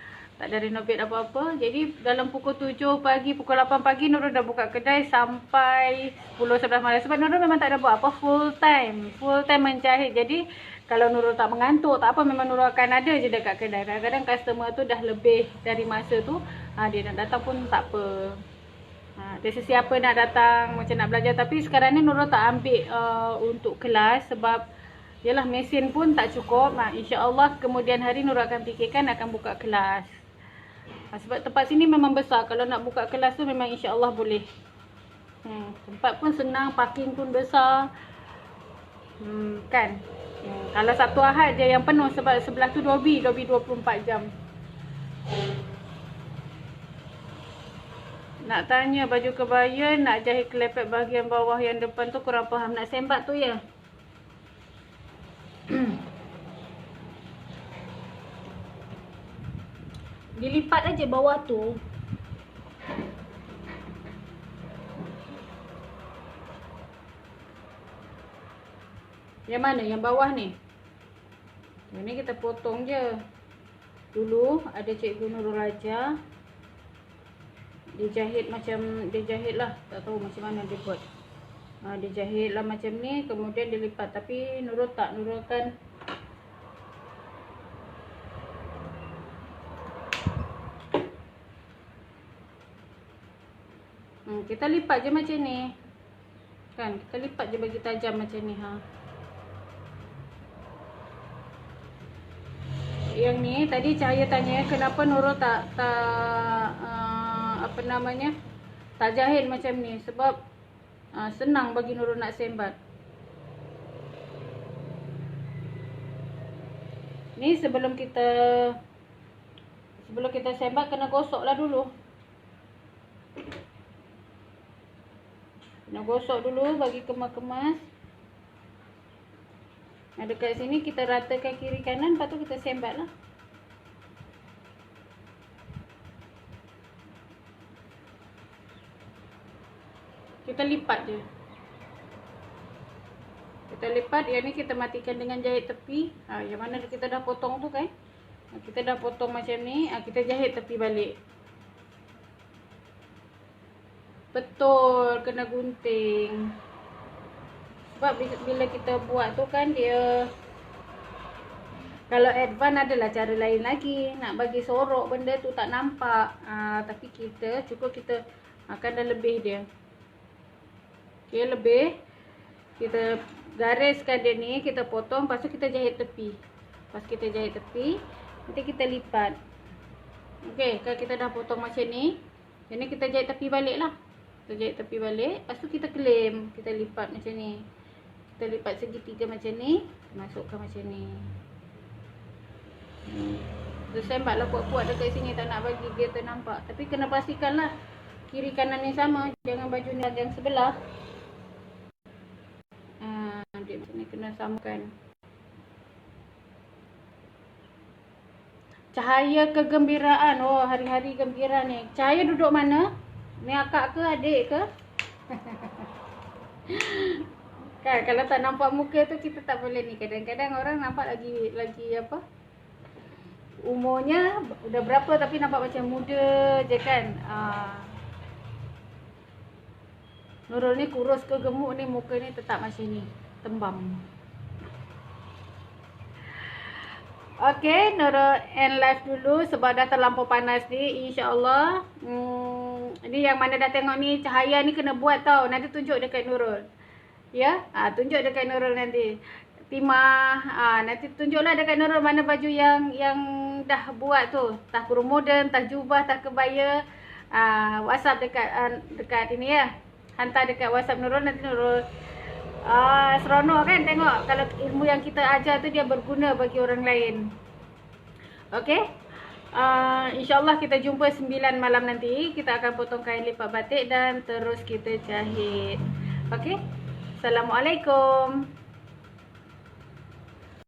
Jadi dalam pukul 7 pagi, pukul 8 pagi Nurul dah buka kedai sampai 10-11 malam. Sebab Nurul memang tak ada buat apa, full time menjahit. Jadi kalau Nurul tak mengantuk, tak apa, memang Nurul akan ada je dekat kedai. Kadang-kadang customer tu dah lebih dari masa tu, dia nak datang pun tak apa. Dia sesiapa nak datang macam nak belajar. Tapi sekarang ni Nurul tak ambil untuk kelas sebab yalah mesin pun tak cukup. InsyaAllah kemudian hari Nurul akan fikirkan akan buka kelas. Sebab tempat sini memang besar. Kalau nak buka kelas tu memang insya-Allah boleh. Tempat pun senang, parking pun besar. Kan? Kalau Sabtu Ahad je yang penuh sebab sebelah tu lobby 24 jam. Nak tanya baju kebaya, nak jahit kelepek bahagian bawah yang depan tu kurang faham. Nak sembat tu ya? Dilipat aja bawah tu. Yang mana? Yang bawah ni? Yang ni kita potong je. Dulu ada Cikgu Nurul Raja, dia jahit macam, dia jahit lah, tak tahu macam mana dia buat. Dia jahit lah macam ni, kemudian dia lipat. Tapi Nurul tak, Nurul kan kita lipat je macam ni. Kan, kita lipat je bagi tajam macam ni. Yang ni tadi Cahaya tanya kenapa Nurul tak apa namanya, tak jahit macam ni. Sebab senang bagi Nurul nak sembat. Ni sebelum kita sembat kena gosok lah dulu. Kena gosok dulu bagi kemas-kemas. Dekat sini kita ratakan kiri kanan, lepas tu kita sembat lah. Kita lipat je. Kita lipat, yang ni kita matikan dengan jahit tepi. Yang mana kita dah potong tu kan. Kita dah potong macam ni, kita jahit tepi balik. Betul, kena gunting. Sebab bila kita buat tu kan dia, kalau advance adalah cara lain lagi. Nak bagi sorok benda tu tak nampak. Tapi kita cukup kita akan dah lebih dia. Okay, lebih. Kita gariskan dia ni, kita potong, lepas tu kita jahit tepi. Lepas kita jahit tepi, nanti kita lipat. Okay, kalau kita dah potong macam ni, jadi kita jahit tepi balik lah. Kita jahit tepi balik, lepas tu kita claim. Kita lipat macam ni. Kita lipat segitiga macam ni, masukkan macam ni. Kita sembat lah kuat-kuat dekat sini, tak nak bagi dia ternampak. Tapi kena pastikan lah kiri kanan ni sama. Jangan baju ni yang sebelah. Dia macam ni kena samakan. Cahaya kegembiraan. Oh, hari-hari gembira ni. Cahaya duduk mana? Ni akak ke adik ke? Kan kalau tak nampak muka tu kita tak boleh ni. Kadang-kadang orang nampak lagi apa? Umurnya udah berapa tapi nampak macam muda je kan. Nurul ni kurus ke gemuk ni, muka ni tetap macam ni, tembam. Okay, Nurul end live dulu sebab dah terlampau panas ni. InsyaAllah ni yang mana dah tengok ni, cahaya ni kena buat tau. Nanti tunjuk dekat Nurul. Ya, tunjuk dekat Nurul nanti. Timah, nanti tunjuklah dekat Nurul mana baju yang dah buat tu. Entah kurung moden, entah jubah, entah kebaya. WhatsApp dekat ini ya. Hantar dekat WhatsApp Nurul, nanti Nurul seronok kan tengok kalau ilmu yang kita ajar tu dia berguna bagi orang lain. Okay, InsyaAllah kita jumpa 9 malam nanti. Kita akan potong kain lipat batik dan terus kita jahit. Okay, Assalamualaikum.